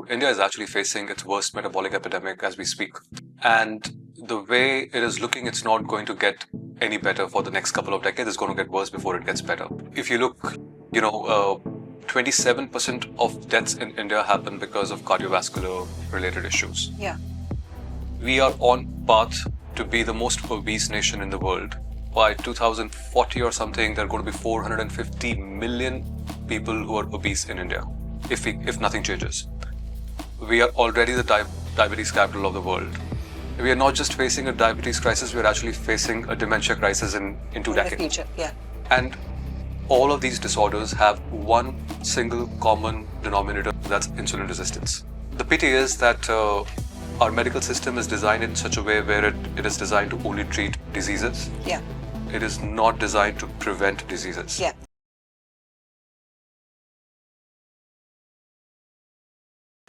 India is actually facing its worst metabolic epidemic as we speak. And the way it is looking, it's not going to get any better for the next couple of decades. It's going to get worse before it gets better. If you look, 27% of deaths in India happen because of cardiovascular related issues. Yeah. We are on path to be the most obese nation in the world. By 2040 or something, there are going to be 450 million people who are obese in India, if nothing changes. We are already the diabetes capital of the world. We are not just facing a diabetes crisis, we are actually facing a dementia crisis in 2 decades. In the future, yeah. And all of these disorders have one single common denominator, that's insulin resistance. The pity is that our medical system is designed in such a way where it is designed to only treat diseases. Yeah. It is not designed to prevent diseases. Yeah.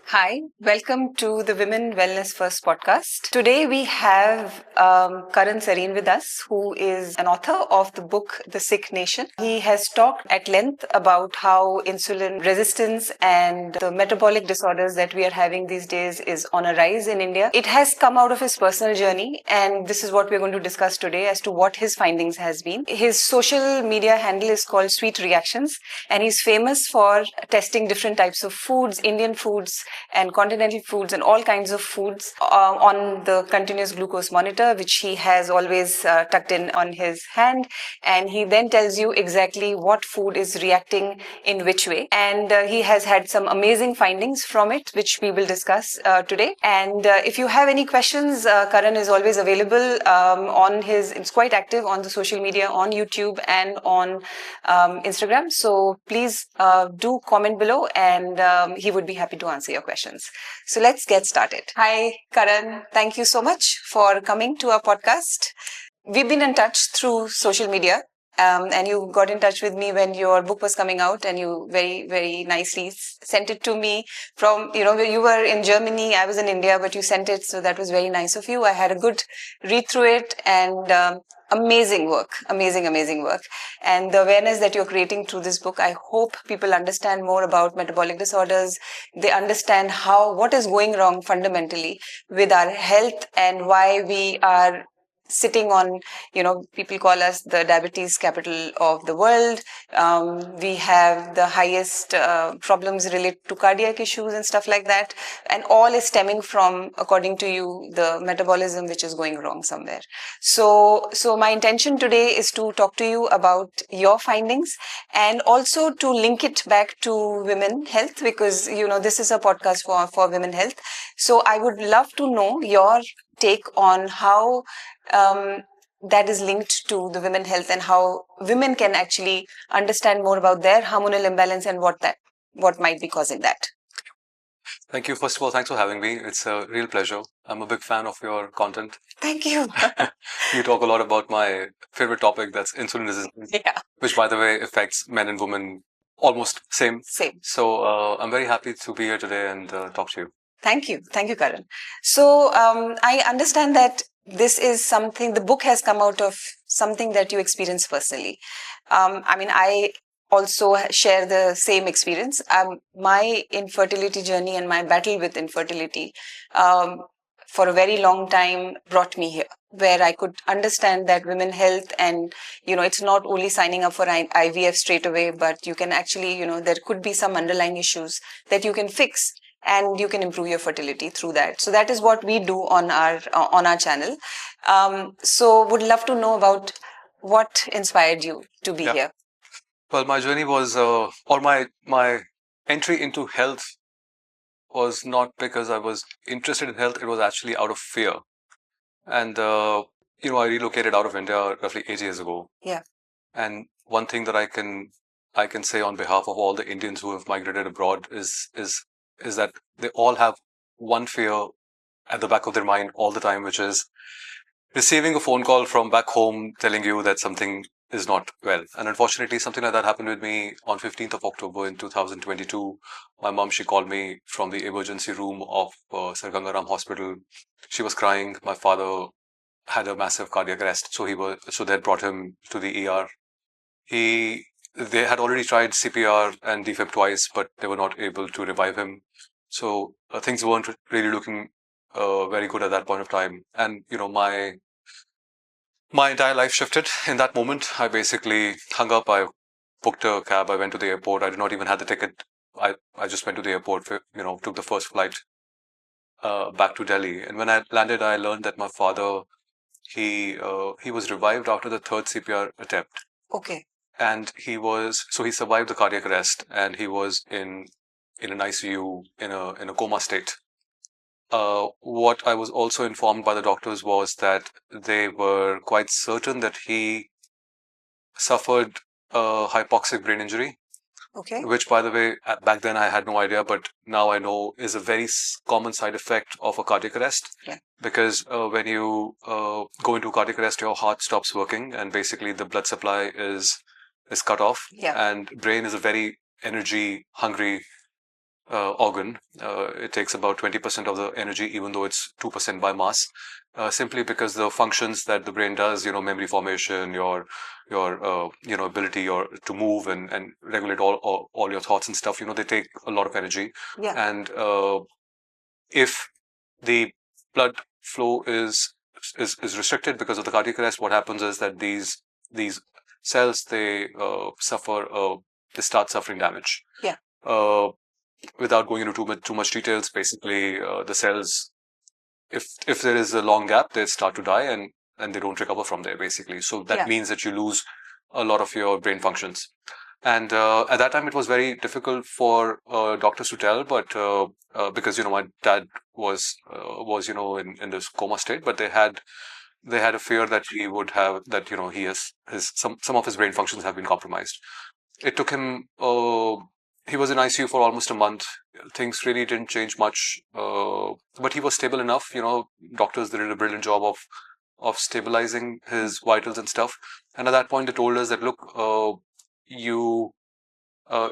Hi, welcome to the Women Wellness First podcast. Today we have Karan Sarin with us, who is an author of the book The Sick Nation. He has talked at length about how insulin resistance and the metabolic disorders that we are having these days is on a rise in India. It has come out of his personal journey, and this is what we're going to discuss today as to what his findings has been. His social media handle is called Sweet Reactions, and he's famous for testing different types of foods, Indian foods, and continental foods and all kinds of foods on the continuous glucose monitor, which he has always tucked in on his hand. And he then tells you exactly what food is reacting in which way. And he has had some amazing findings from it, which we will discuss today. And if you have any questions, Karan is always available it's quite active on the social media, on YouTube and on Instagram. So please do comment below, and he would be happy to answer your questions. So let's get started. Hi, Karan. Thank you so much for coming to our podcast. We've been in touch through social media. And you got in touch with me when your book was coming out, and you very, very nicely sent it to me from, you were in Germany, I was in India, but you sent it. So that was very nice of you. I had a good read through it, and amazing work, amazing work. And the awareness that you're creating through this book, I hope people understand more about metabolic disorders. They understand what is going wrong fundamentally with our health and why we are sitting on, people call us the diabetes capital of the world. We have the highest problems related to cardiac issues and stuff like that. And all is stemming from, according to you, the metabolism which is going wrong somewhere. So my intention today is to talk to you about your findings, and also to link it back to women health, because, this is a podcast for women health. So I would love to know your take on how that is linked to the women health, and how women can actually understand more about their hormonal imbalance and what might be causing that. Thank you. First of all, thanks for having me. It's a real pleasure. I'm a big fan of your content. Thank you. You talk a lot about my favorite topic, that's insulin resistance, which, by the way, affects men and women almost same. So I'm very happy to be here today and talk to you. Thank you, Karan. So I understand that this is something, the book has come out of something that you experienced personally. I also share the same experience. My infertility journey and my battle with infertility for a very long time brought me here, where I could understand that women health, and, it's not only signing up for IVF straight away, but you can actually, there could be some underlying issues that you can fix, and you can improve your fertility through that. So that is what we do on our channel. So would love to know about what inspired you to be here. Well, my journey was, or my entry into health was not because I was interested in health. It was actually out of fear. And, I relocated out of India roughly 8 years ago. Yeah. And one thing that I can say on behalf of all the Indians who have migrated abroad is that they all have one fear at the back of their mind all the time, which is receiving a phone call from back home telling you that something is not well. And unfortunately, something like that happened with me on 15th of October in 2022. My mom, she called me from the emergency room of Sir Gangaram Hospital. She was crying. My father had a massive cardiac arrest, so they had brought him to the ER. They had already tried CPR and defib twice, but they were not able to revive him. So things weren't really looking very good at that point of time. And my entire life shifted in that moment. I basically hung up. I booked a cab. I went to the airport. I did not even have the ticket. I just went to the airport. Took the first flight back to Delhi. And when I landed, I learned that my father he was revived after the third CPR attempt. Okay. And he survived the cardiac arrest, and he was in an ICU in a coma state. What I was also informed by the doctors was that they were quite certain that he suffered a hypoxic brain injury. Okay. Which, by the way, back then I had no idea, but now I know is a very common side effect of a cardiac arrest. Yeah. Because when you go into cardiac arrest, your heart stops working, and basically the blood supply is cut off. Yeah. And brain is a very energy hungry organ. It takes about 20% of the energy, even though it's 2% by mass, simply because the functions that the brain does, memory formation, your ability to move and regulate all your thoughts and stuff, they take a lot of energy. Yeah. And if the blood flow is restricted because of the cardiac arrest, what happens is that these cells, they start suffering damage. Yeah. Without going into too much details, basically the cells, if there is a long gap, they start to die, and they don't recover from there, basically. So that means that you lose a lot of your brain functions. And at that time, it was very difficult for doctors to tell, but because my dad was in this coma state, but they had a fear that he would have that he has some of his brain functions have been compromised. It took him. He was in ICU for almost a month. Things really didn't change much, but he was stable enough. Doctors did a brilliant job of stabilizing his vitals and stuff. And at that point, they told us that, look,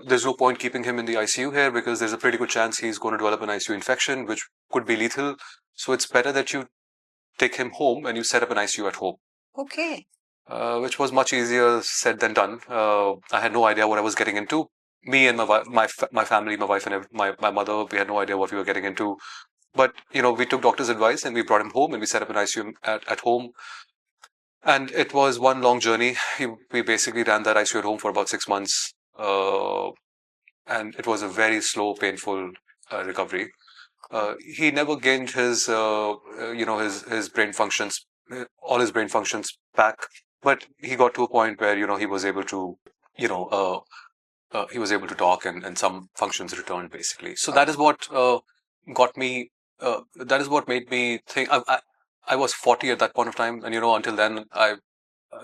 there's no point keeping him in the ICU here because there's a pretty good chance he's going to develop an ICU infection, which could be lethal. So it's better that you take him home and you set up an ICU at home. Okay. Which was much easier said than done. I had no idea what I was getting into. Me and my family, my wife and my mother, we had no idea what we were getting into. But we took doctor's advice and we brought him home and we set up an ICU at home. And it was one long journey. We basically ran that ICU at home for about 6 months, and it was a very slow, painful recovery. He never gained his his brain functions, all his brain functions back, but he got to a point where he was able to talk and some functions returned, basically. So that is what got me. That is what made me think. I was 40 at that point of time, and until then, I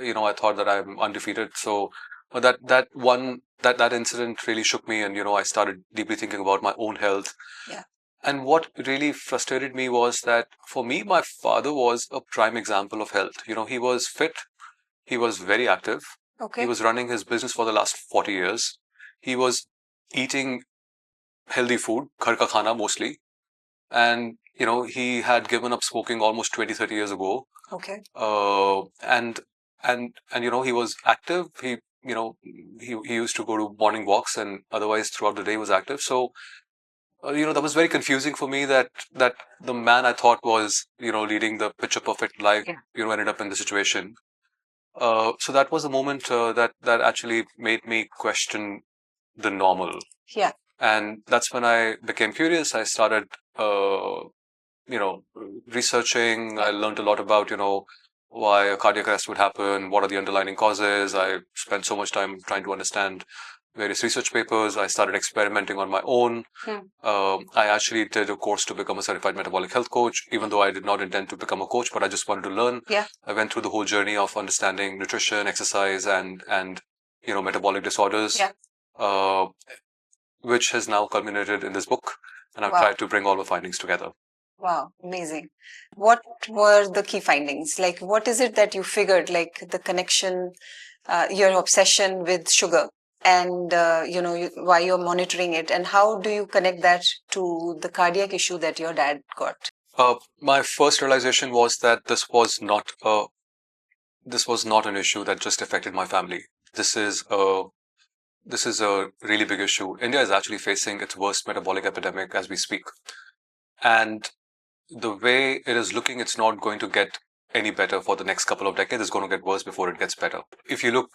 thought that I'm undefeated. So that incident really shook me, and I started deeply thinking about my own health. Yeah. And what really frustrated me was that for me, my father was a prime example of health. He was fit, he was very active. Okay. He was running his business for the last 40 years. He was eating healthy food, ghar ka khana mostly. And, he had given up smoking almost 20, 30 years ago. Okay. And he was active. He used to go to morning walks, and otherwise throughout the day was active. So, that was very confusing for me that the man I thought was, leading the picture perfect life, ended up in the situation. So that was a moment that actually made me question the normal. Yeah. And that's when I became curious. I started, researching. I learned a lot about, why a cardiac arrest would happen, what are the underlying causes. I spent so much time trying to understand various research papers. I started experimenting on my own. I actually did a course to become a certified metabolic health coach, even though I did not intend to become a coach, but I just wanted to learn. Yeah. I went through the whole journey of understanding nutrition, exercise, and metabolic disorders, which has now culminated in this book. And I've tried to bring all the findings together. Wow, amazing. What were the key findings? Like, what is it that you figured, like the connection, your obsession with sugar, and why you're monitoring it, and how do you connect that to the cardiac issue that your dad got? My first realization was that this was not an issue that just affected my family. This is a really big issue. India is actually facing its worst metabolic epidemic as we speak. And the way it is looking, it's not going to get any better for the next couple of decades. It's going to get worse before it gets better. If you look,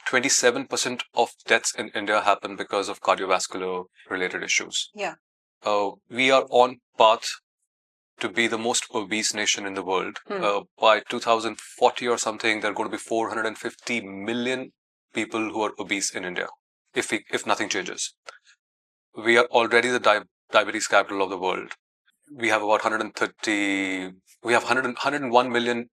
27% of deaths in India happen because of cardiovascular related issues. Yeah. We are on path to be the most obese nation in the world. By 2040 or something, there are going to be 450 million people who are obese in India, if nothing changes. We are already the diabetes capital of the world. We have about 101 million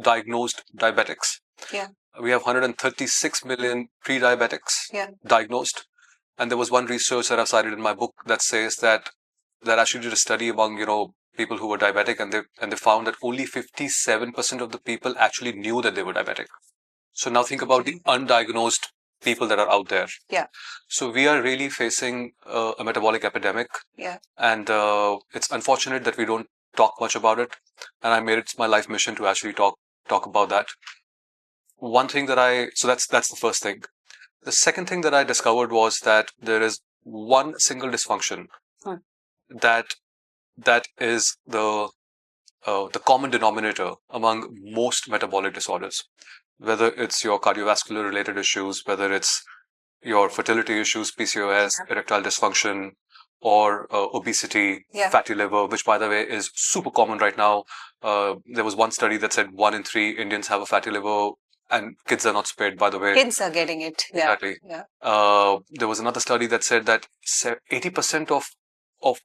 diagnosed diabetics. Yeah. We have 136 million pre-diabetics diagnosed. And there was one research that I've cited in my book that says that actually did a study among, people who were diabetic, and they found that only 57% of the people actually knew that they were diabetic. So now think about the undiagnosed people that are out there. Yeah. So we are really facing a metabolic epidemic. Yeah. And it's unfortunate that we don't talk much about it. And I made it my life mission to actually talk about that. One thing so that's the first thing. The second thing that I discovered was that there is one single dysfunction that is the common denominator among most metabolic disorders, whether it's your cardiovascular related issues, whether it's your fertility issues, PCOS, erectile dysfunction, or obesity, fatty liver, which by the way is super common right now. There was one study that said 1 in 3 Indians have a fatty liver, and kids are not spared, by the way. Kids are getting it. Yeah. Exactly. Yeah. There was another study that said that 80% of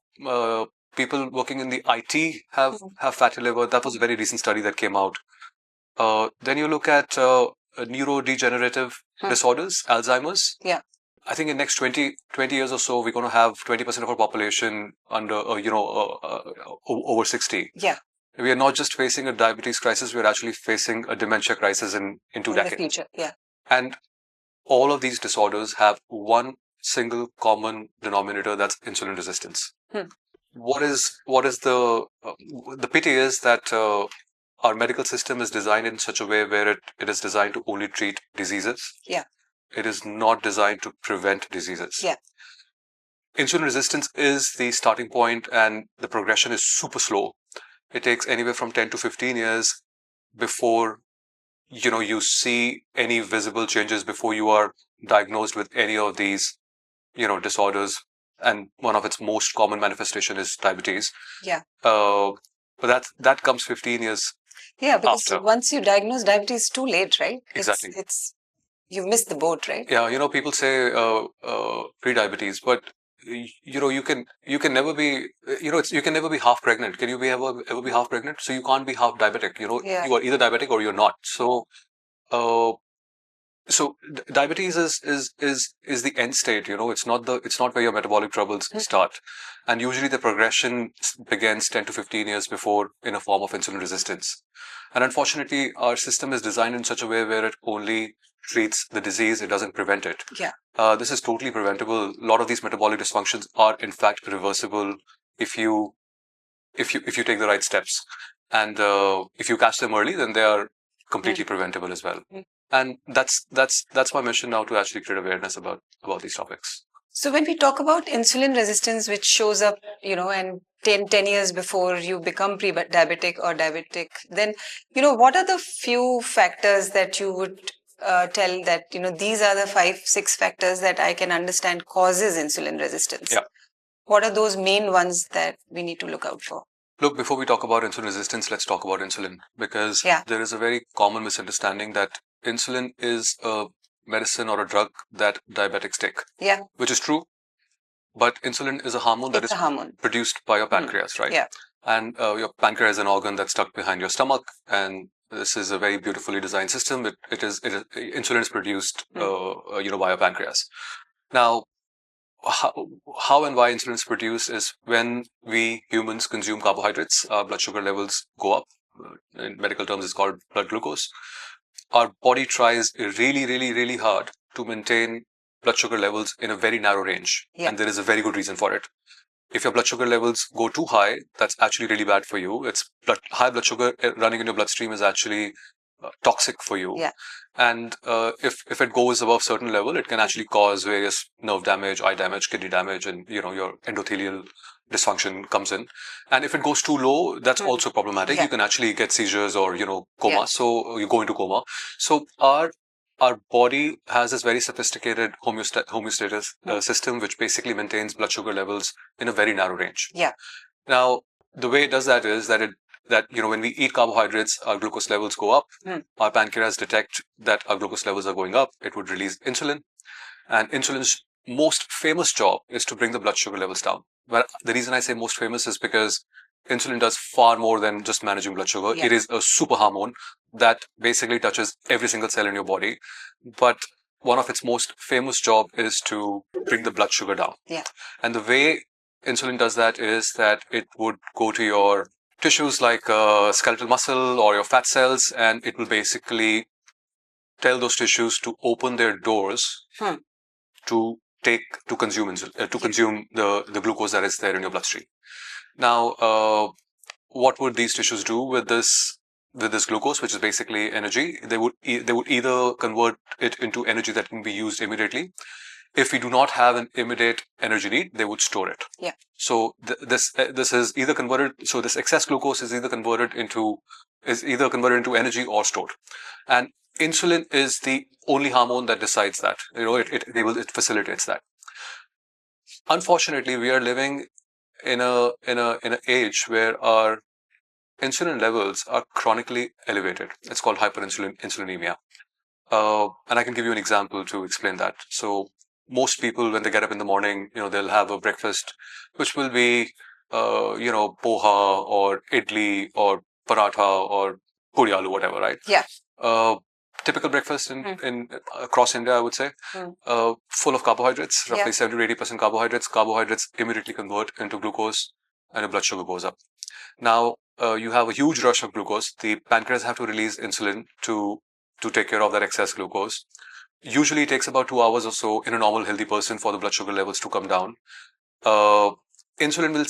people working in the IT have fatty liver. That was a very recent study that came out. Then you look at neurodegenerative disorders, Alzheimer's. Yeah. I think in next 20 years or so, we're going to have 20% of our population under, over 60. Yeah. We are not just facing a diabetes crisis, we're actually facing a dementia crisis in 2 decades. The future, yeah. And all of these disorders have one single common denominator, that's insulin resistance. What is the pity is that our medical system is designed in such a way where it is designed to only treat diseases. Yeah. It is not designed to prevent diseases. Yeah. Insulin resistance is the starting point, and the progression is super slow. It takes anywhere from 10 to 15 years before you see any visible changes, before you are diagnosed with any of these disorders, and one of its most common manifestation is diabetes. Yeah. But that comes 15 years. Yeah, because after. Once you diagnose diabetes, too late, right? Exactly. You missed the boat, right? Yeah, people say pre-diabetes, but you can never be you can never be half pregnant. Can you ever be half pregnant? So you can't be half diabetic. You are either diabetic or you're not. So diabetes is the end state. It's not where your metabolic troubles start, and usually the progression begins 10 to 15 years before in a form of insulin resistance. And unfortunately, our system is designed in such a way where it only treats the disease, it doesn't prevent it. Yeah. This is totally preventable. A lot of these metabolic dysfunctions are in fact reversible if you take the right steps, and if you catch them early, then they are completely preventable as well. And that's my mission now, to actually create awareness about these topics. So when we talk about insulin resistance, which shows up, and 10 years before you become pre-diabetic or diabetic, then, what are the few factors that you would tell that, these are the 5-6 factors that I can understand causes insulin resistance? Yeah. What are those main ones that we need to look out for? Look, before we talk about insulin resistance, let's talk about insulin, because there is a very common misunderstanding that insulin is a medicine or a drug that diabetics take. Yeah. Which is true. But insulin is a hormone that is produced by your pancreas, right? Yeah. And your pancreas is an organ that's stuck behind your stomach, and this is a very beautifully designed system. Insulin is produced, by your pancreas. Now, how and why insulin is produced is when we humans consume carbohydrates, our blood sugar levels go up. In medical terms, it's called blood glucose. Our body tries really, really, really hard to maintain blood sugar levels in a very narrow range. Yeah. And there is a very good reason for it. If your blood sugar levels go too high, that's actually really bad for you. High blood sugar running in your bloodstream is actually toxic for you. Yeah. And if it goes above a certain level, it can actually cause various nerve damage, eye damage, kidney damage, and your endothelial dysfunction comes in. And if it goes too low, that's also problematic. You can actually get seizures or, coma. So you go into coma. So our body has this very sophisticated homeostasis system, which basically maintains blood sugar levels in a very narrow range. Now, the way it does that is that when we eat carbohydrates, our glucose levels go up. Our pancreas detect that our glucose levels are going up. It would release insulin. And insulin's most famous job is to bring the blood sugar levels down. But the reason I say most famous is because insulin does far more than just managing blood sugar. It is a super hormone that basically touches every single cell in your body. But one of its most famous job is to bring the blood sugar down. And the way insulin does that is that it would go to your tissues like skeletal muscle or your fat cells, and it will basically tell those tissues to open their doors to consume the glucose that is there in your bloodstream. Now, what would these tissues do with this glucose, which is basically energy? They would either convert it into energy that can be used immediately. If we do not have an immediate energy need, they would store it. So this is either converted. So this excess glucose is either converted into energy or stored. And insulin is the only hormone that decides that. It facilitates that. Unfortunately, we are living in an age where our insulin levels are chronically elevated. It's called insulinemia. And I can give you an example to explain that. So most people, when they get up in the morning, they'll have a breakfast, which will be, poha or idli or paratha or puri aloo, whatever, right? Typical breakfast in across India, I would say, full of carbohydrates, roughly 70 to 80% carbohydrates. Carbohydrates immediately convert into glucose, and your blood sugar goes up. Now, you have a huge rush of glucose. The pancreas have to release insulin to take care of that excess glucose. Usually, it takes about 2 hours or so in a normal healthy person for the blood sugar levels to come down. Insulin will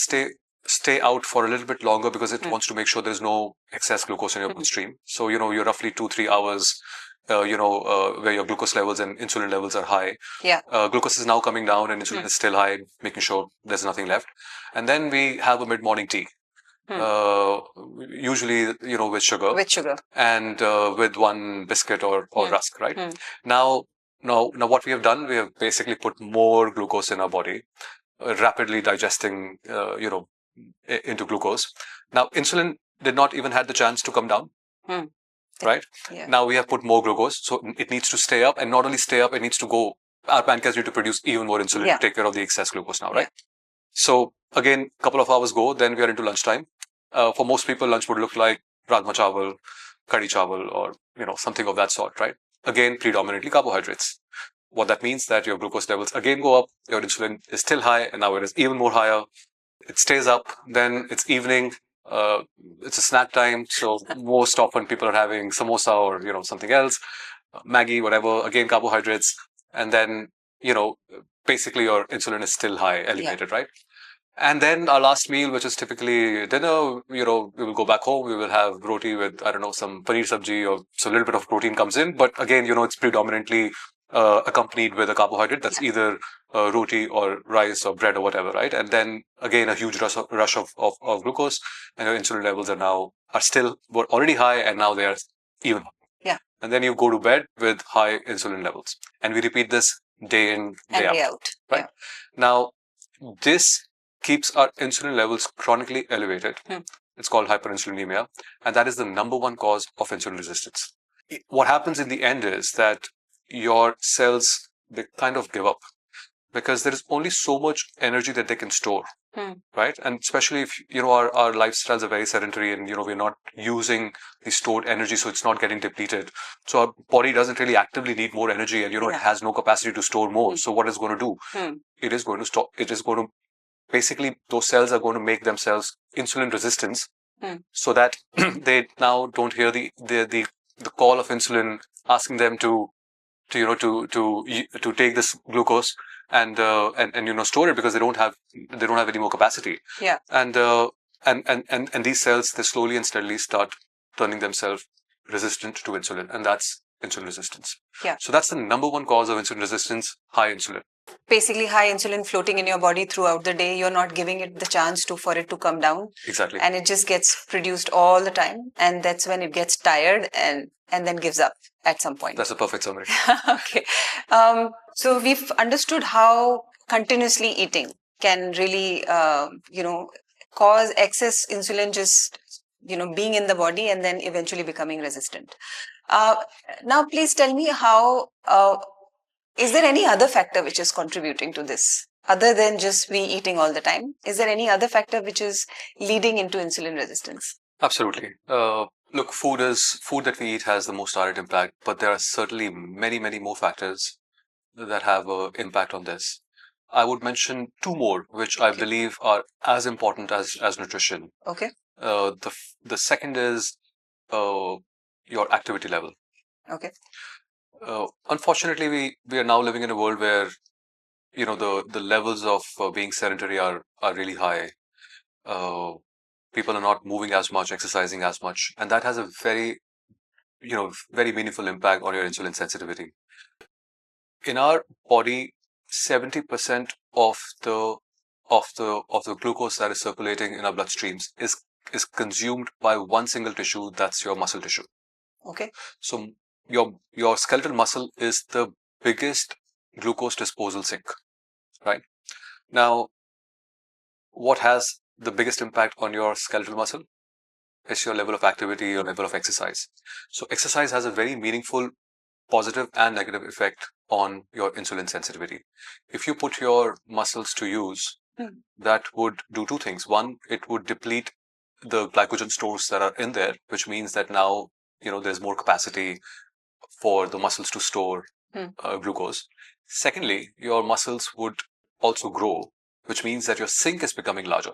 stay out for a little bit longer because it wants to make sure there's no excess glucose in your bloodstream. So, you're roughly 2-3 hours, where your glucose levels and insulin levels are high. Glucose is now coming down and insulin is still high, making sure there's nothing left. And then we have a mid-morning tea. Usually, with sugar. And with one biscuit or rusk, right? Now, what we have done, we have basically put more glucose in our body, rapidly digesting, into glucose. Now, insulin did not even have the chance to come down, right? Now we have put more glucose, so it needs to stay up, and not only stay up, it needs to go. Our pancreas need to produce even more insulin to take care of the excess glucose now, right? So again, a couple of hours go, then we are into lunchtime. For most people, lunch would look like rajma chawal, kadi chawal, or something of that sort, right? Again, predominantly carbohydrates. What that means that your glucose levels again go up, your insulin is still high, and now it is even more higher. It stays up, then it's evening, it's a snack time, so most often people are having samosa or, something else, Maggi, whatever, again, carbohydrates, and then, basically your insulin is still high, elevated, right? And then our last meal, which is typically dinner, we will go back home, we will have roti with, some paneer sabji, or so a little bit of protein comes in, but again, it's predominantly accompanied with a carbohydrate that's either roti or rice or bread or whatever, right? And then again, a huge rush of glucose, and your insulin levels were already high, and now they are even. And then you go to bed with high insulin levels, and we repeat this day in, day out, right? Now, this keeps our insulin levels chronically elevated. It's called hyperinsulinemia, and that is the number one cause of insulin resistance. What happens in the end is that your cells, they kind of give up because there is only so much energy that they can store, right? And especially if, our lifestyles are very sedentary and, we're not using the stored energy, so it's not getting depleted. So our body doesn't really actively need more energy, and, it has no capacity to store more. So what is going to do? It is going to stop. It is going to basically, those cells are going to make themselves insulin resistant, so that they now don't hear the call of insulin asking them to take this glucose and store it, because they don't have any more capacity. And these cells, they slowly and steadily start turning themselves resistant to insulin, and that's insulin resistance. So that's the number one cause of insulin resistance: high insulin. basically high insulin floating in your body throughout the day. You're not giving it the chance for it to come down. Exactly. And it just gets produced all the time. And that's when it gets tired and then gives up at some point. That's a perfect summary. Okay. So we've understood how continuously eating can really, cause excess insulin just, being in the body and then eventually becoming resistant. Now, please tell me how, is there any other factor which is contributing to this other than just we eating all the time? Is there any other factor which is leading into insulin resistance? Absolutely. Look, food that we eat has the most direct impact, but there are certainly many, many more factors that have an impact on this. I would mention two more, which I believe are as important as nutrition. Okay. The second is your activity level. Okay. Unfortunately, we are now living in a world where the levels of being sedentary are really high. People are not moving as much, exercising as much, and that has a very very meaningful impact on your insulin sensitivity. In our body, 70% of the glucose that is circulating in our bloodstreams is consumed by one single tissue, that's your muscle tissue. Okay. So your skeletal muscle is the biggest glucose disposal sink, right? Now, what has the biggest impact on your skeletal muscle is your level of activity, your level of exercise. So exercise has a very meaningful positive and negative effect on your insulin sensitivity. If you put your muscles to use, that would do two things. One, it would deplete the glycogen stores that are in there, which means that now there's more capacity for the muscles to store glucose. Secondly, your muscles would also grow, which means that your sink is becoming larger.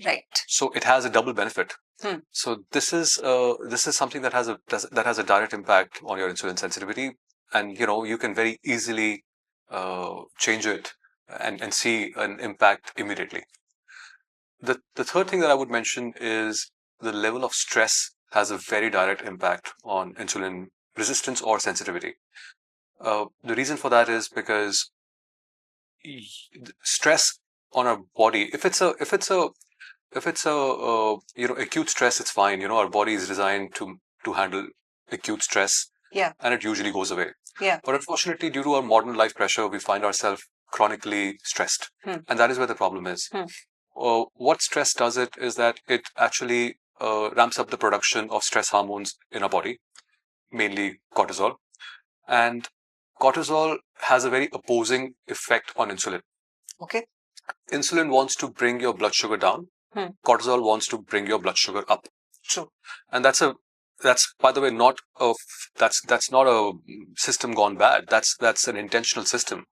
Right. So it has a double benefit. So this is something that has a direct impact on your insulin sensitivity, and you can very easily change it and see an impact immediately. The third thing that I would mention is the level of stress has a very direct impact on insulin resistance or sensitivity. The reason for that is because stress on our body, if it's a acute stress, it's fine. Our body is designed to handle acute stress. Yeah. And it usually goes away. Yeah. But unfortunately, due to our modern life pressure, we find ourselves chronically stressed. And that is where the problem is. What stress does is that it actually ramps up the production of stress hormones in our body, mainly cortisol. And cortisol has a very opposing effect on insulin. Okay. Insulin wants to bring your blood sugar down. Cortisol wants to bring your blood sugar up. True. And that's by the way not a system gone bad. That's an intentional system.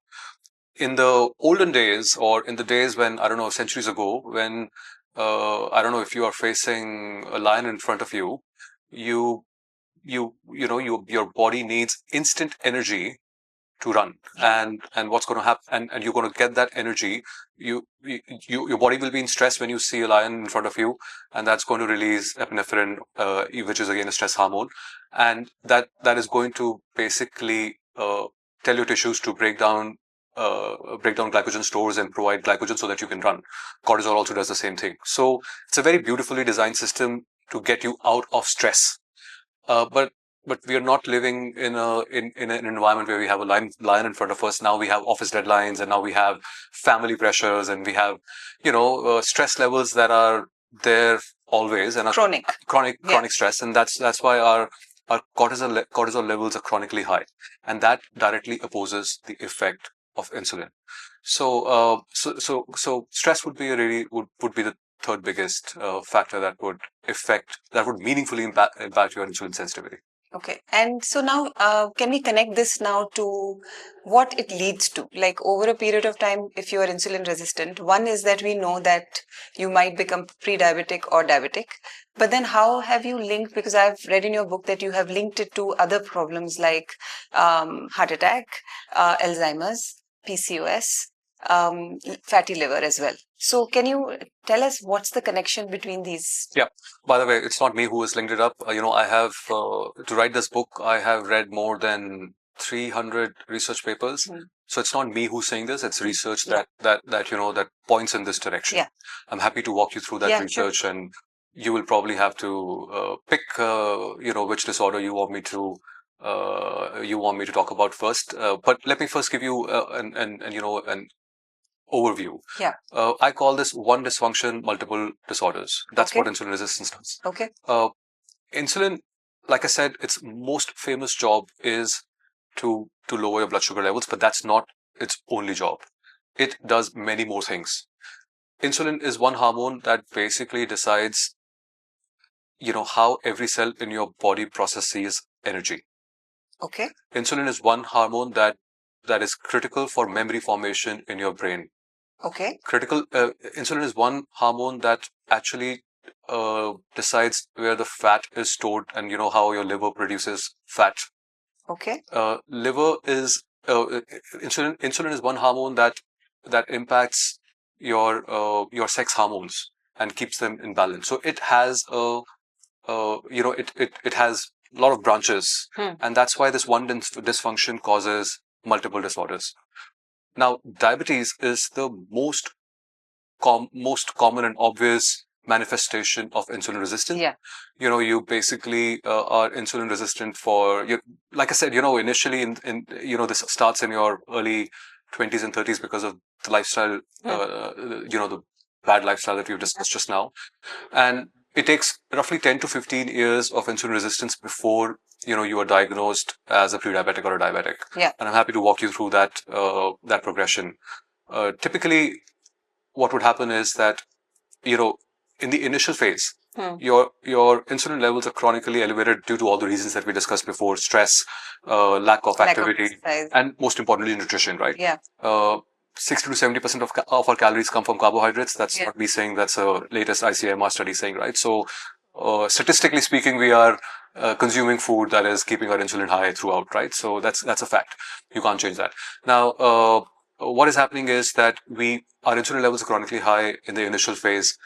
In the olden days, or in the days when, I don't know, centuries ago, when I don't know, if you are facing a lion in front of you, your body needs instant energy to run, and what's going to happen, and you're going to get that energy. Your body will be in stress when you see a lion in front of you, and that's going to release epinephrine, which is again a stress hormone, and that is going to basically tell your tissues to break down glycogen stores and provide glycogen so that you can run. Cortisol also does the same thing. So it's a very beautifully designed system to get you out of stress. But we are not living in an environment where we have a lion in front of us. Now we have office deadlines, and now we have family pressures, and we have stress levels that are there always, and chronic stress, and that's why our cortisol levels are chronically high, and that directly opposes the effect of insulin. So stress would be the third biggest factor that would meaningfully impact your insulin sensitivity. Okay. And so now, can we connect this now to what it leads to? Like over a period of time, if you are insulin resistant, one is that we know that you might become pre-diabetic or diabetic. But then how have you linked, because I've read in your book that you have linked it to other problems like heart attack, Alzheimer's, PCOS, fatty liver as well. So can you tell us what's the connection between these? Yeah. By the way, it's not me who has linked it up. I have, to write this book, I have read more than 300 research papers. So it's not me who's saying this, it's research that points in this direction. I'm happy to walk you through that research, and you will probably have to pick which disorder you want me to talk about first. But let me first give you an overview. I call this one dysfunction, multiple disorders. That's what insulin resistance does. Insulin, like I said, its most famous job is to lower your blood sugar levels, but that's not its only job. It does many more things. Insulin is one hormone that basically decides, how every cell in your body processes energy. Insulin is one hormone that is critical for memory formation in your brain. Insulin is one hormone that actually decides where the fat is stored and how your liver produces fat. Insulin is one hormone that impacts your sex hormones and keeps them in balance. So it has it has a lot of branches, and that's why this one dysfunction causes multiple disorders. Now, diabetes is the most common and obvious manifestation of insulin resistance. You basically are insulin resistant for, like I said, initially this starts in your early 20s and 30s because of the lifestyle, the bad lifestyle that we've discussed just now. And it takes roughly 10 to 15 years of insulin resistance before you are diagnosed as a pre-diabetic or a diabetic. And I'm happy to walk you through that progression. Typically, what would happen is that in the initial phase, your insulin levels are chronically elevated due to all the reasons that we discussed before: stress, lack of activity, and most importantly, nutrition. Right? 60 to 70% of our calories come from carbohydrates. That's not me saying. That's a latest ICMR study saying. Right? So, statistically speaking, we are consuming food that is keeping our insulin high throughout. Right? So that's a fact. You can't change that. Now, what is happening is that our insulin levels are chronically high in the initial phase,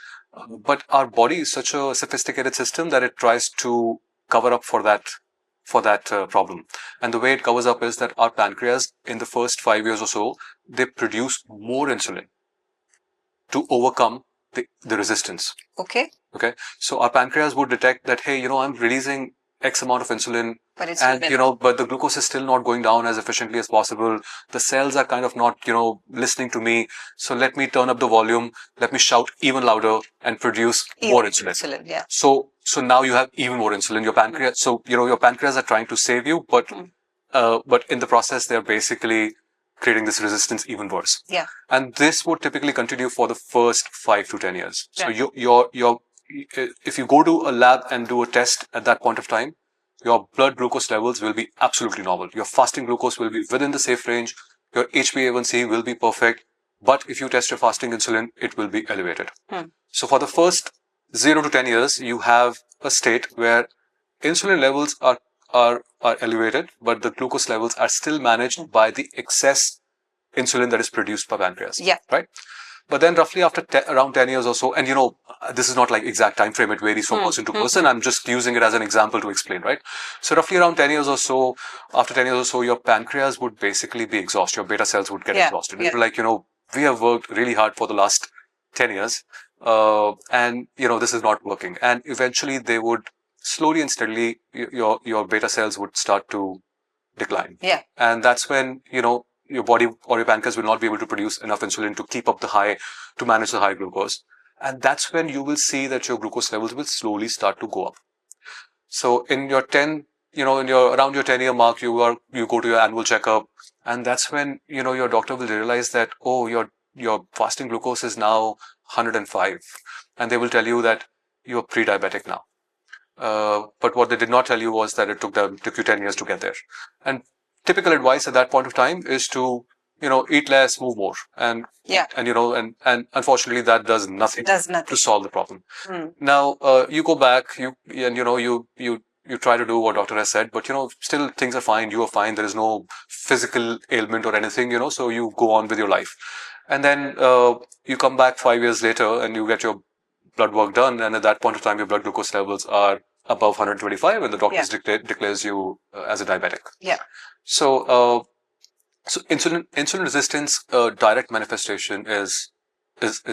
but our body is such a sophisticated system that it tries to cover up for that problem. And the way it covers up is that our pancreas, in the first 5 years or so, they produce more insulin to overcome the resistance. So our pancreas would detect that, hey, I'm releasing X amount of insulin, but the glucose is still not going down as efficiently as possible. The cells are kind of not, listening to me. So let me turn up the volume. Let me shout even louder and produce more insulin. So now you have even more insulin. Your pancreas, your pancreas are trying to save you, but in the process, they're basically creating this resistance even worse. And this would typically continue for the first 5 to 10 years. So if you go to a lab and do a test at that point of time, your blood glucose levels will be absolutely normal. Your fasting glucose will be within the safe range. Your HbA1c will be perfect. But if you test your fasting insulin, it will be elevated. So for the first 0 to 10 years, you have a state where insulin levels are elevated, but the glucose levels are still managed by the excess insulin that is produced by pancreas. Right? But then roughly after around 10 years or so, and this is not like exact time frame, it varies from person to person. I'm just using it as an example to explain, right? So roughly around 10 years or so, after 10 years or so, your pancreas would basically be exhausted. Your beta cells would get exhausted. It's like, we have worked really hard for the last 10 years, and this is not working. And eventually they would slowly and steadily, your beta cells would start to decline. And that's when, your body or your pancreas will not be able to produce enough insulin to keep up to manage the high glucose. And that's when you will see that your glucose levels will slowly start to go up. So in your around your 10-year mark, you go to your annual checkup, and that's when, your doctor will realize that, oh, your fasting glucose is now 105. And they will tell you that you're pre-diabetic now. But what they did not tell you was that it took you 10 years to get there. And typical advice at that point of time is to, eat less, move more. And unfortunately that does nothing to solve the problem. Now, you go back, you try to do what doctor has said, but, still things are fine. You are fine. There is no physical ailment or anything, so you go on with your life. And then, you come back 5 years later and you get your blood work done. And at that point of time, your blood glucose levels are above 125 and the doctor declares you as a diabetic. So, So insulin resistance, direct manifestation is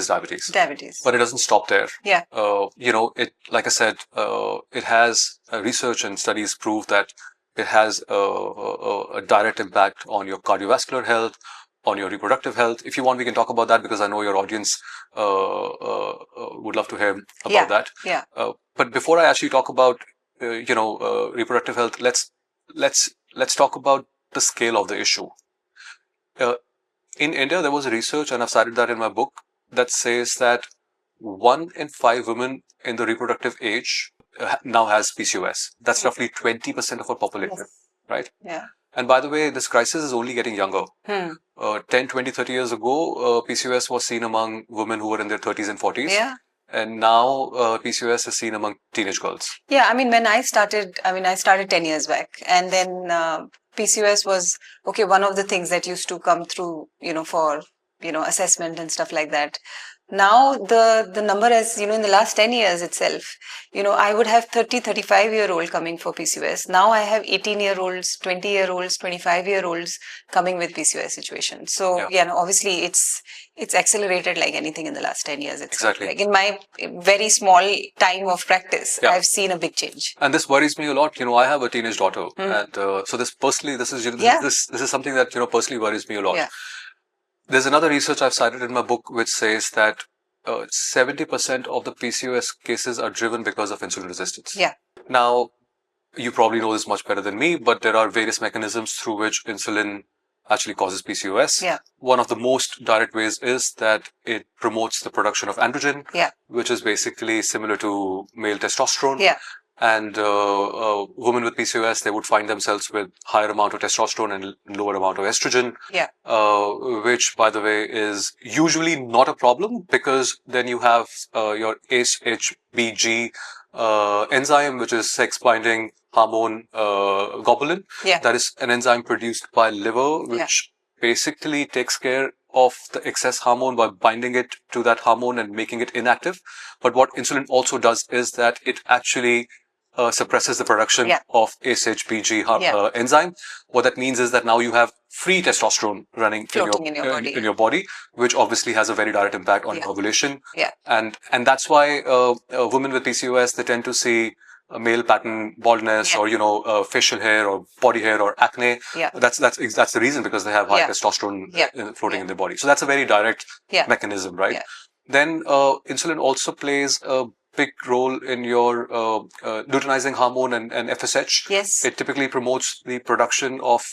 diabetes. Diabetes. But it doesn't stop there. Yeah. It, like I said, it has research and studies prove that it has a direct impact on your cardiovascular health, on your reproductive health. If you want, we can talk about that because I know your audience would love to hear about that. Yeah. But before I actually talk about reproductive health, let's talk about the scale of the issue. In India, there was research, and I've cited that in my book, that says that 1 in 5 women in the reproductive age now has PCOS. That's roughly 20% of our population, right? Yeah. And by the way, this crisis is only getting younger. 10, 20, 30 years ago, PCOS was seen among women who were in their 30s and 40s. Yeah. And now PCOS is seen among teenage girls. Yeah, I mean, when I started 10 years back, and then PCOS was, one of the things that used to come through, for, assessment and stuff like that. Now the number is, in the last 10 years itself, I would have 30, 35-year-old coming for PCOS. Now I have 18-year-olds, 20-year-olds, 25-year-olds coming with PCOS situation. So, obviously it's accelerated like anything in the last 10 years. Exactly. Like in my very small time of practice, I've seen a big change. And this worries me a lot. I have a teenage daughter. And so this personally, this is something that, personally worries me a lot. Yeah. There's another research I've cited in my book which says that 70% of the PCOS cases are driven because of insulin resistance. Yeah. Now, you probably know this much better than me, but there are various mechanisms through which insulin actually causes PCOS. Yeah. One of the most direct ways is that it promotes the production of androgen, which is basically similar to male testosterone. Yeah. And women with PCOS, they would find themselves with higher amount of testosterone and lower amount of estrogen, which, by the way, is usually not a problem because then you have your HHBG enzyme, which is sex-binding hormone globulin. Yeah. That is an enzyme produced by liver, which basically takes care of the excess hormone by binding it to that hormone and making it inactive. But what insulin also does is that it actually suppresses the production of SHBG enzyme. What that means is that now you have free testosterone running in your body, which obviously has a very direct impact on ovulation. Yeah. And that's why women with PCOS, they tend to see male pattern baldness or facial hair or body hair or acne. Yeah. That's the reason, because they have high testosterone floating in their body. So that's a very direct mechanism, right? Yeah. Then insulin also plays a big role in your luteinizing hormone and FSH. Yes. It typically promotes the production of,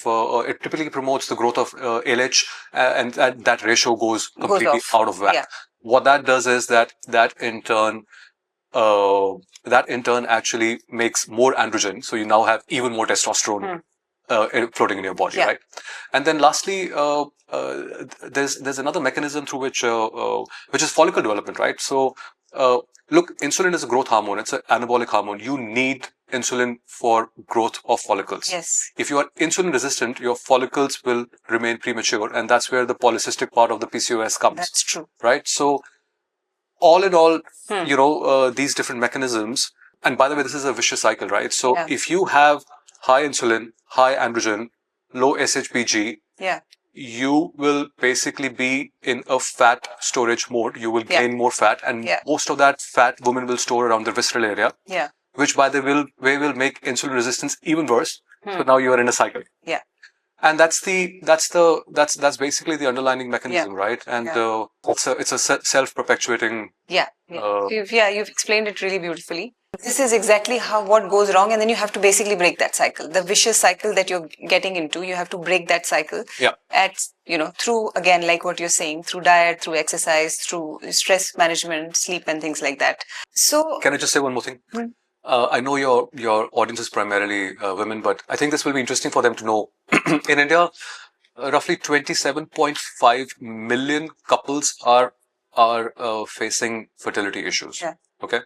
it typically promotes the growth of LH, and that ratio goes completely out of whack. Yeah. What that does is that in turn actually makes more androgen. So you now have even more testosterone floating in your body, right? And then lastly, there's another mechanism through which is follicle development, right? So look, insulin is a growth hormone. It's an anabolic hormone. You need insulin for growth of follicles. Yes. If you are insulin resistant, your follicles will remain premature, and that's where the polycystic part of the PCOS comes. That's true. Right? So all in all, these different mechanisms, and by the way, this is a vicious cycle, right? So if you have high insulin, high androgen, low SHBG, you will basically be in a fat storage mode. You will gain more fat, and most of that fat women will store around the visceral area, which by the way will make insulin resistance even worse. So now you are in a cycle. Yeah. And that's basically the underlying mechanism, right? And it's a self-perpetuating. You've explained it really beautifully. This is exactly what goes wrong, and then you have to basically break that cycle, the vicious cycle that you're getting into. You have to break that cycle. Through, again, like what you're saying, through diet, through exercise, through stress management, sleep, and things like that. So, can I just say one more thing? I know your audience is primarily women, but I think this will be interesting for them to know. In India, roughly 27.5 million couples are facing fertility issues. Yeah. Okay,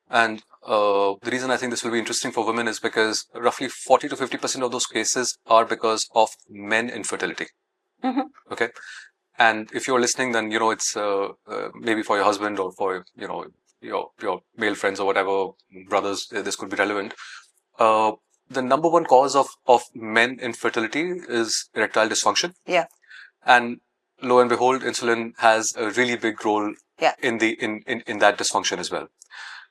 and the reason I think this will be interesting for women is because roughly 40 to 50% of those cases are because of men infertility. Okay, and if you're listening, then it's maybe for your husband or for your male friends or whatever, brothers, this could be relevant. the number one cause of men infertility is erectile dysfunction. Yeah. And lo and behold, insulin has a really big role in that dysfunction as well.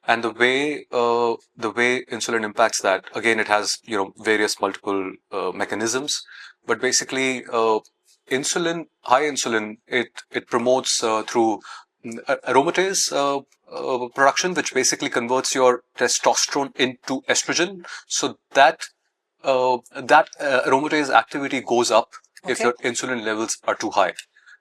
And the way insulin impacts that, again, it has various multiple mechanisms, but basically high insulin, it promotes through aromatase production, which basically converts your testosterone into estrogen. So that aromatase activity goes up if your insulin levels are too high.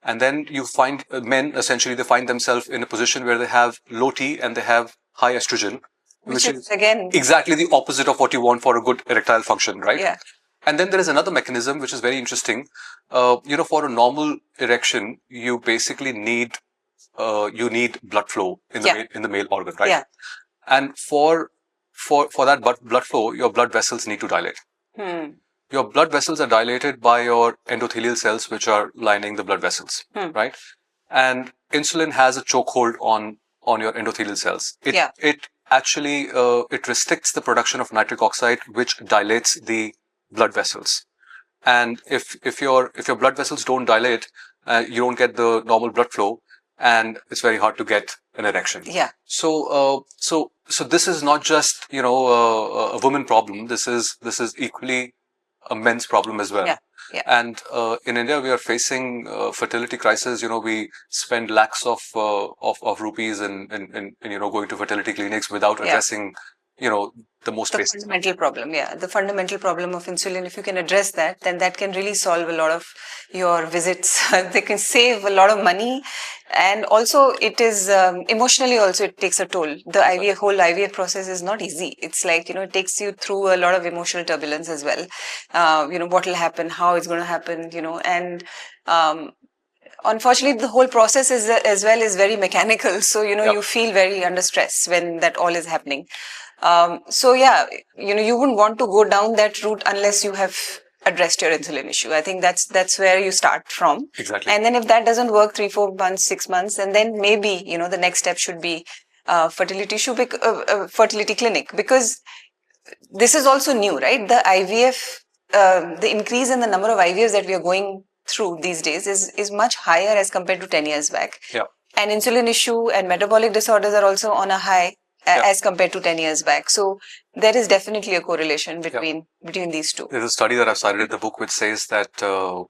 And then you find men, essentially, they find themselves in a position where they have low T and they have high estrogen, which is again exactly the opposite of what you want for a good erectile function, right? Yeah. And then there is another mechanism which is very interesting. For a normal erection, you basically need blood flow in the male organ, right? Yeah. And for that blood flow, your blood vessels need to dilate. Your blood vessels are dilated by your endothelial cells, which are lining the blood vessels, right? And insulin has a chokehold on your endothelial cells. It actually it restricts the production of nitric oxide, which dilates the blood vessels. And if your blood vessels don't dilate, you don't get the normal blood flow, and it's very hard to get an erection. Yeah. So this is not just a woman problem. This is equally a men's problem as well. Yeah. Yeah. And in India, we are facing fertility crisis. We spend lakhs of rupees in going to fertility clinics without addressing the most basic fundamental problem. Yeah, the fundamental problem of insulin. If you can address that, then that can really solve a lot of your visits. They can save a lot of money, and also it is emotionally also it takes a toll. The whole IVF process is not easy. It's like it takes you through a lot of emotional turbulence as well. What will happen, how it's going to happen, and unfortunately, the whole process is very mechanical. So you feel very under stress when that all is happening. You wouldn't want to go down that route unless you have addressed your insulin issue. I think that's where you start from. Exactly. And then if that doesn't work 3, 4 months, 6 months, and then maybe the next step should be fertility clinic, because this is also new, right? The IVF, the increase in the number of IVFs that we are going through these days is much higher as compared to 10 years back. Yeah. And insulin issue and metabolic disorders are also on a high as compared to 10 years back. So there is definitely a correlation between these two. There's a study that I've cited in the book which says that,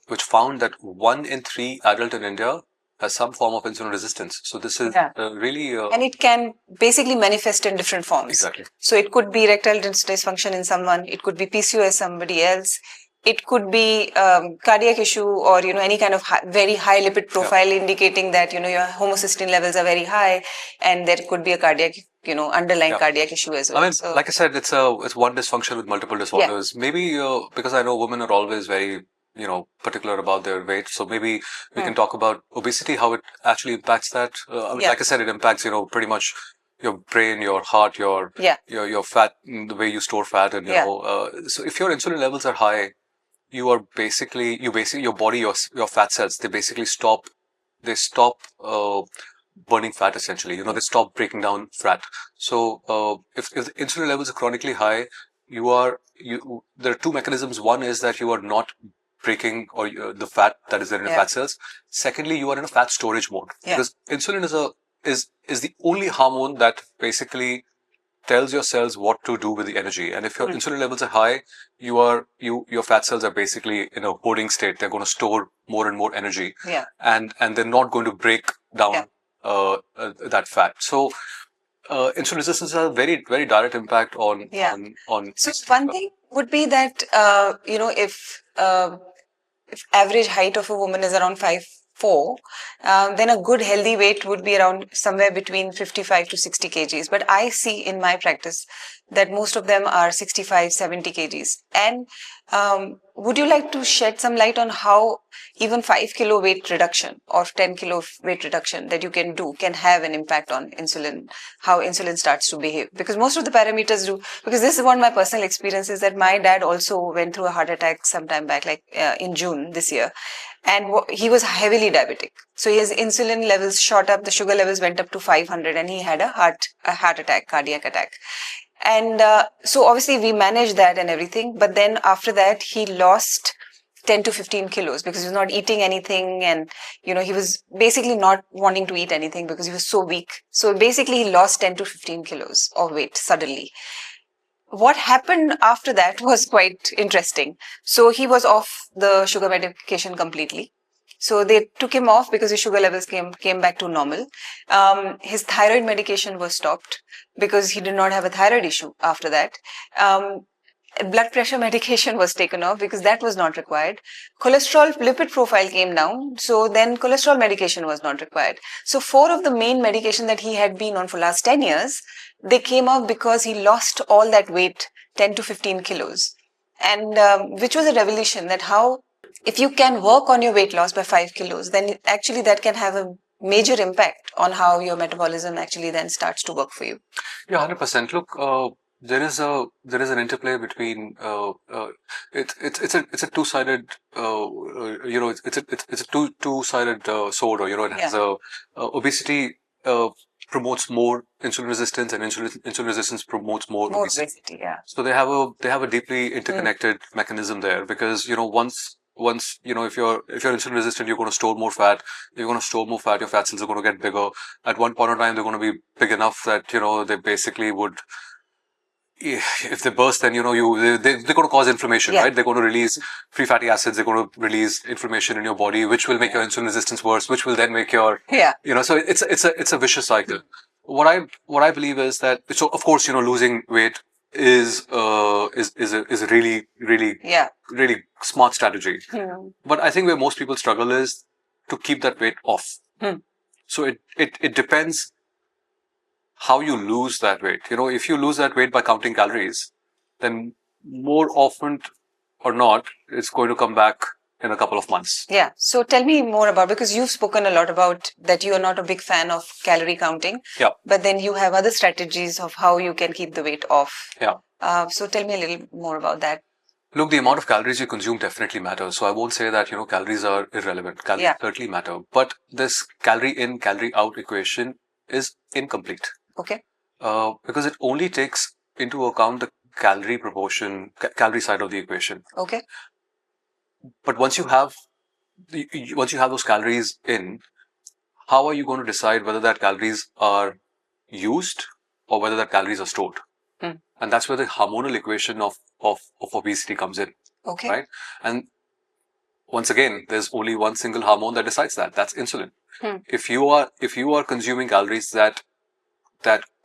which found that 1 in 3 adults in India has some form of insulin resistance. So this is really... and it can basically manifest in different forms. Exactly. So it could be erectile dysfunction in someone. It could be PCOS somebody else. It could be cardiac issue or, any kind of very high lipid profile indicating that, your homocysteine levels are very high, and there could be a cardiac, underlying cardiac issue as well. I mean, so, like I said, it's one dysfunction with multiple disorders. Yeah. Maybe because I know women are always very, particular about their weight. So maybe we can talk about obesity, how it actually impacts that. Like I said, it impacts, pretty much your brain, your heart, your fat, the way you store fat, and so if your insulin levels are high, your body, your fat cells, they basically stop burning fat, essentially. They stop breaking down fat. So if the insulin levels are chronically high, there are two mechanisms. One is that you are not breaking the fat that is there in your fat cells. Secondly, you are in a fat storage mode, because insulin is the only hormone that basically tells your cells what to do with the energy. And if your insulin levels are high, your fat cells are basically in a hoarding state. They're going to store more and more energy, and they're not going to break down that fat. So insulin resistance has a very, very direct impact on. So one thing would be that if average height of a woman is around 5'4", then a good healthy weight would be around somewhere between 55 to 60 kgs. But I see in my practice that most of them are 65, 70 kgs. And would you like to shed some light on how even 5 kilo weight reduction or 10 kilo weight reduction that you can do can have an impact on insulin, how insulin starts to behave? Because most of the parameters do. Because this is one of my personal experiences, that my dad also went through a heart attack sometime back, like in June this year. And he was heavily diabetic. So his insulin levels shot up, the sugar levels went up to 500, and he had a heart attack, cardiac attack. And so obviously we managed that and everything. But then after that, he lost 10 to 15 kilos because he was not eating anything. And, he was basically not wanting to eat anything because he was so weak. So basically he lost 10 to 15 kilos of weight suddenly. What happened after that was quite interesting. So he was off the sugar medication completely. So they took him off because his sugar levels came back to normal. His thyroid medication was stopped because he did not have a thyroid issue after that. Blood pressure medication was taken off because that was not required. Cholesterol lipid profile came down, so then cholesterol medication was not required. So 4 of the main medication that he had been on for last 10 years, they came off because he lost all that weight, 10 to 15 kilos. And which was a revelation that how, if you can work on your weight loss by 5 kilos, then actually that can have a major impact on how your metabolism actually then starts to work for you. Yeah, 100%. Look, there is an interplay between it's a two-sided it's a two-sided sword, or it has obesity promotes more insulin resistance, and insulin resistance promotes more obesity. Yeah. So they have a deeply interconnected mechanism there, because once if you're insulin resistant, you're going to store more fat. You're going to store more fat. Your fat cells are going to get bigger. At one point in time, they're going to be big enough that they basically would, if they burst, then they're going to cause inflammation, right? They're going to release free fatty acids. They're going to release inflammation in your body, which will make your insulin resistance worse, which will then make your so it's a vicious cycle. What I believe is that, so of course losing weight is a really really smart strategy. But I think where most people struggle is to keep that weight off. So it depends how you lose that weight. If you lose that weight by counting calories, then more often or not, it's going to come back in a couple of months. Yeah. So tell me more about, because you've spoken a lot about that you are not a big fan of calorie counting. Yeah. But then you have other strategies of how you can keep the weight off. Yeah. So tell me a little more about that. Look, the amount of calories you consume definitely matters. So I won't say that, calories are irrelevant. Calories certainly matter. But this calorie in, calorie out equation is incomplete. Okay. Because it only takes into account the calorie proportion, calorie side of the equation. Okay. But once you have those calories in, how are you going to decide whether that calories are used or whether that calories are stored? And that's where the hormonal equation of obesity comes in. Okay. Right? And once again, there's only one single hormone that decides that. That's insulin. If you are consuming calories that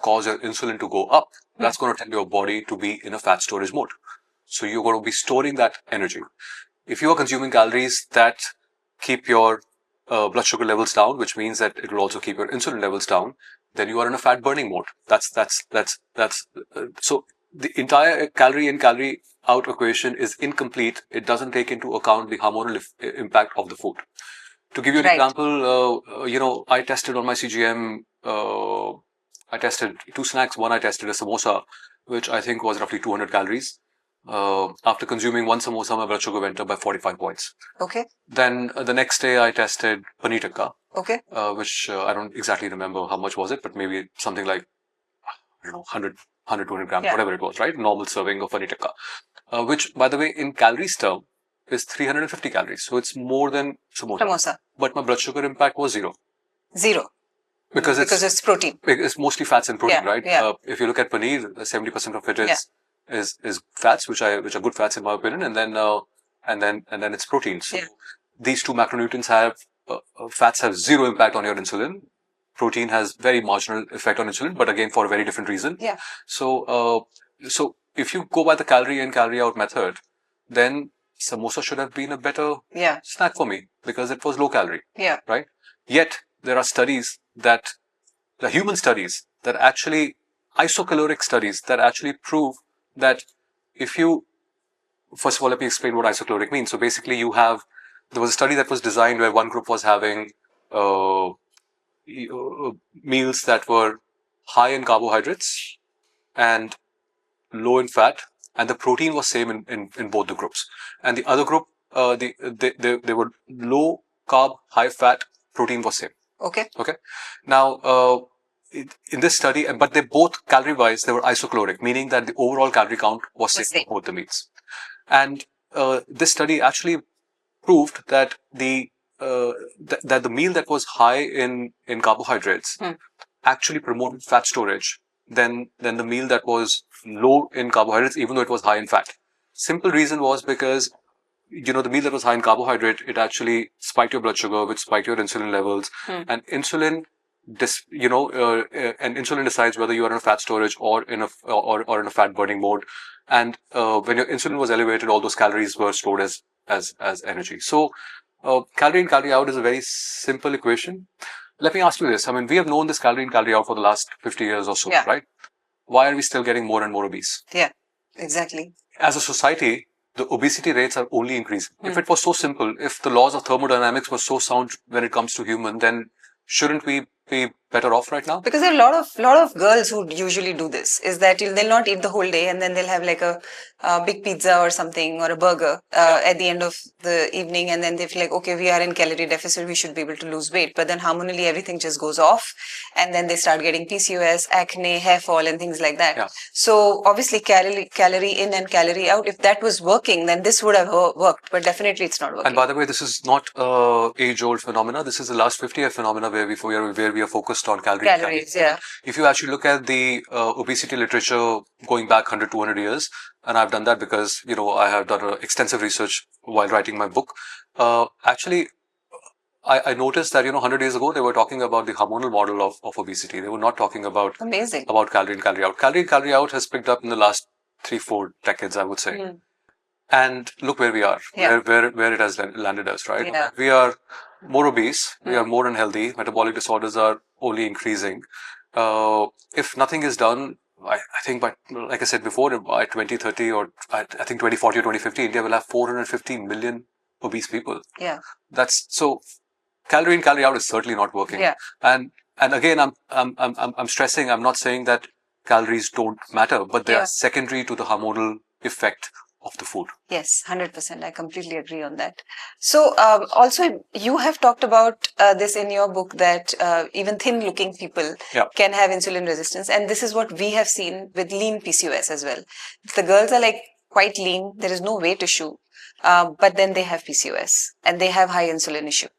cause your insulin to go up, that's going to tell your body to be in a fat storage mode. So you're going to be storing that energy. If you are consuming calories that keep your blood sugar levels down, which means that it will also keep your insulin levels down, then you are in a fat burning mode. So the entire calorie in, calorie out equation is incomplete. It doesn't take into account the hormonal impact of the food. To give you an example, I tested on my CGM. I tested 2 snacks. One, I tested a samosa, which I think was roughly 200 calories. After consuming 1 samosa, my blood sugar went up by 45 points. Okay. Then the next day, I tested paneer tikka. Okay. Which I don't exactly remember how much was it, but maybe something like 100, 200 grams, whatever it was, right? Normal serving of paneer tikka, which, by the way, in calories term, is 350 calories. So it's more than samosa. But my blood sugar impact was zero. Because it's protein. It's mostly fats and protein, right? Yeah. If you look at paneer, 70% of it is fats, which are good fats in my opinion, and then it's protein. So these two macronutrients have fats have zero impact on your insulin. Protein has very marginal effect on insulin, but again for a very different reason. Yeah. So if you go by the calorie in, calorie out method, then samosa should have been a better snack for me because it was low calorie. Yeah. Right. Yet there are human studies that actually, isocaloric studies that actually prove that if you, first of all, let me explain what isocaloric means. So basically there was a study that was designed where one group was having meals that were high in carbohydrates and low in fat, and the protein was same in both the groups. And the other group, they were low carb, high fat, protein was same. Okay. Now, in this study, but they both calorie-wise, they were isocaloric, meaning that the overall calorie count was same for both the meals. And this study actually proved that that the meal that was high in carbohydrates actually promoted fat storage than the meal that was low in carbohydrates, even though it was high in fat. Simple reason was because the meal that was high in carbohydrate, it actually spiked your blood sugar, which spiked your insulin levels, and insulin. And insulin decides whether you are in a fat storage or in a fat burning mode. And when your insulin was elevated, all those calories were stored as energy. So, calorie in, calorie out is a very simple equation. Let me ask you this. I mean, we have known this calorie in, calorie out for the last 50 years or so, right? Why are we still getting more and more obese? Yeah, exactly. As a society, the obesity rates are only increasing. If it was so simple, if the laws of thermodynamics were so sound when it comes to human, then shouldn't we be better off right now? Because there are a lot of girls who usually do this. Is that they'll not eat the whole day and then they'll have like a big pizza or something or a burger at the end of the evening, and then they feel like, okay, we are in calorie deficit, we should be able to lose weight. But then hormonally everything just goes off, and then they start getting PCOS, acne, hair fall, and things like that. So obviously calorie in and calorie out, if that was working, then this would have worked. But definitely it's not working. And by the way, this is not age-old phenomena. This is the last 50-year phenomena where we are focused on calories. Yeah. If you actually look at the obesity literature going back 100, 200 years, and I've done that because, I have done extensive research while writing my book. Actually, I noticed that, 100 years ago, they were talking about the hormonal model of obesity. They were not talking about calorie in, calorie out. Calorie in, calorie out has picked up in the last 3-4 decades, I would say. And look where we are, where it has landed us, right? Yeah. We are more obese, we are more unhealthy, metabolic disorders are only increasing. If nothing is done, I think like I said before, by 2030 or I think 2040 or 2050, India will have 450 million obese people. Yeah. That's so calorie in, calorie out is certainly not working. Yeah. And again, I'm stressing, I'm not saying that calories don't matter, but they are secondary to the hormonal effect of the food. Yes, 100%. I completely agree on that. So also you have talked about this in your book, that even thin-looking people can have insulin resistance. And this is what we have seen with lean PCOS as well. The girls are like quite lean. There is no weight issue. But then they have PCOS and they have high insulin issue.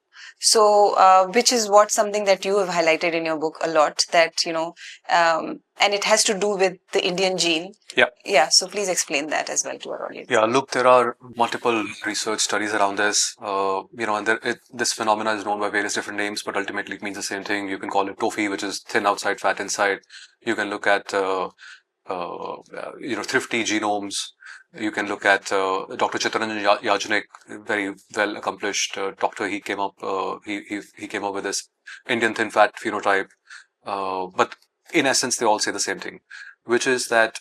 So, which is something that you have highlighted in your book a lot, that, and it has to do with the Indian gene. Yeah. Yeah. So please explain that as well to our audience. Yeah. Look, there are multiple research studies around this, and this phenomena is known by various different names, but ultimately it means the same thing. You can call it TOFI, which is thin outside, fat inside. You can look at, thrifty genomes. You can look at Dr. Chittaranjan Yajnik, very well accomplished doctor. He came up he came up with this Indian thin fat phenotype. But in essence, they all say the same thing, which is that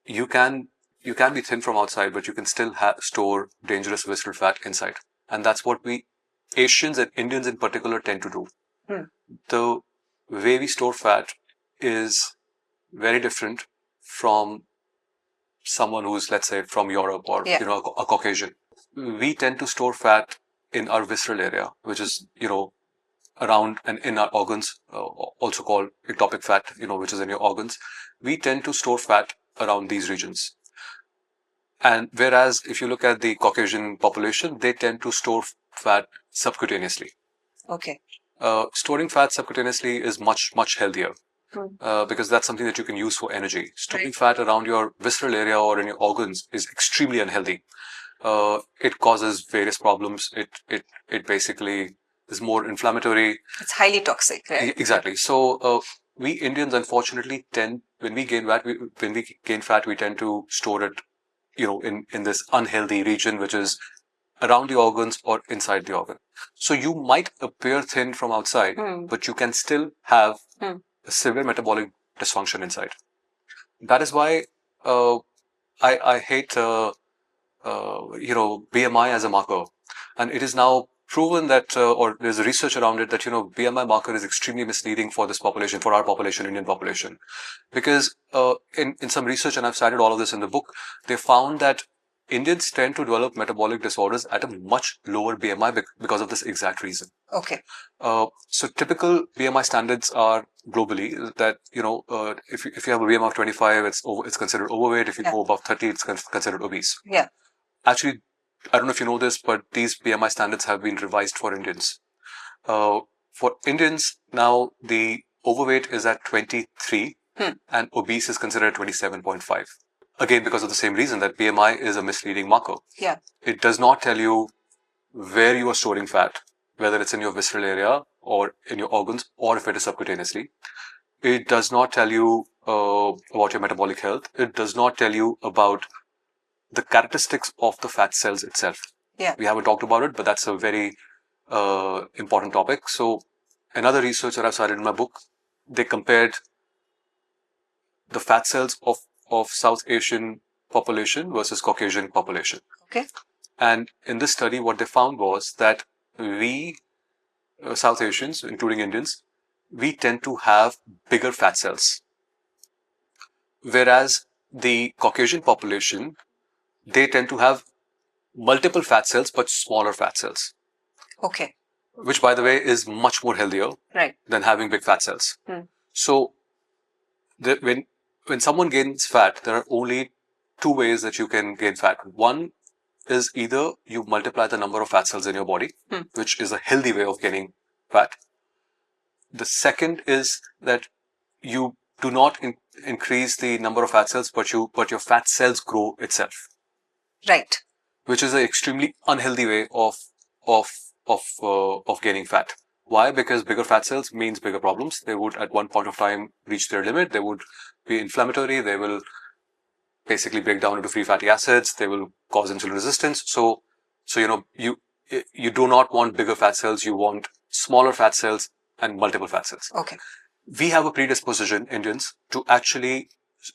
you can be thin from outside, but you can still store dangerous visceral fat inside, and that's what we Asians and Indians in particular tend to do. The way we store fat is very different from someone who's, let's say, from Europe or a Caucasian. We tend to store fat in our visceral area, which is around and in our organs, also called ectopic fat, which is in your organs. We tend to store fat around these regions. And whereas if you look at the Caucasian population, they tend to store fat subcutaneously. Okay. Storing fat subcutaneously is much, much healthier. Because that's something that you can use for energy. Storing fat around your visceral area or in your organs is extremely unhealthy. It causes various problems. It basically is more inflammatory. It's highly toxic, right? Exactly. So we Indians, unfortunately, when we gain fat, we tend to store it, in this unhealthy region, which is around the organs or inside the organ. So you might appear thin from outside, but you can still have a severe metabolic dysfunction inside. That is why I hate BMI as a marker, and it is now proven that, or there's research around it, that BMI marker is extremely misleading for this population, for our population, Indian population, because in some research, and I've cited all of this in the book, they found that Indians tend to develop metabolic disorders at a much lower BMI because of this exact reason. Okay. So typical BMI standards are globally that, if you have a BMI of 25, it's considered overweight. If you go above 30, it's considered obese. Yeah. Actually, I don't know if you know this, but these BMI standards have been revised for Indians. For Indians, now the overweight is at 23 and obese is considered at 27.5. Again, because of the same reason that BMI is a misleading marker. Yeah. It does not tell you where you are storing fat, whether it's in your visceral area or in your organs, or if it is subcutaneously. It does not tell you about your metabolic health. It does not tell you about the characteristics of the fat cells itself. Yeah. We haven't talked about it, but that's a very important topic. So another research that I've cited in my book, they compared the fat cells of South Asian population versus Caucasian population. Okay. And in this study, what they found was that we, South Asians, including Indians, we tend to have bigger fat cells. Whereas the Caucasian population, they tend to have multiple fat cells, but smaller fat cells. Okay. Which, by the way, is much more healthier than having big fat cells. So when someone gains fat, there are only two ways that you can gain fat. One is either you multiply the number of fat cells in your body, which is a healthy way of gaining fat. The second is that you do not increase the number of fat cells, but your fat cells grow itself. Right. Which is an extremely unhealthy way of gaining fat. Why? Because bigger fat cells means bigger problems. They would at one point of time reach their limit. They would be inflammatory. They will basically break down into free fatty acids. They will cause insulin resistance. So you do not want bigger fat cells. You want smaller fat cells and multiple fat cells. Okay. We have a predisposition, Indians, to actually,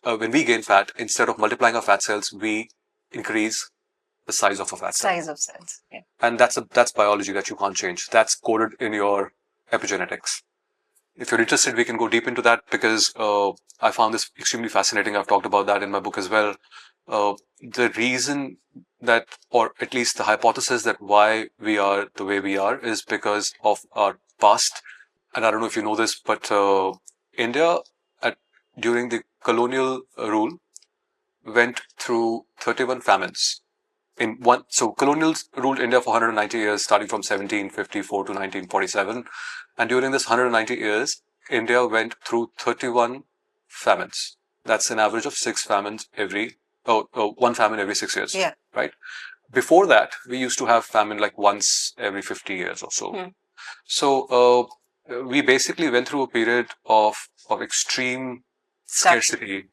when we gain fat, instead of multiplying our fat cells, we increase the size of a fat cell. Size of cells. Yeah. And that's biology that you can't change. That's coded in your epigenetics. If you're interested, we can go deep into that because I found this extremely fascinating. I've talked about that in my book as well. The reason that, or at least the hypothesis that why we are the way we are is because of our past. And I don't know if you know this, but India, during the colonial rule, went through 31 famines. So colonials ruled India for 190 years, starting from 1754 to 1947. And during this 190 years, India went through 31 famines. That's an average of one famine every 6 years. Yeah. Right? Before that, we used to have famine like once every 50 years or so. So we basically went through a period of extreme scarcity,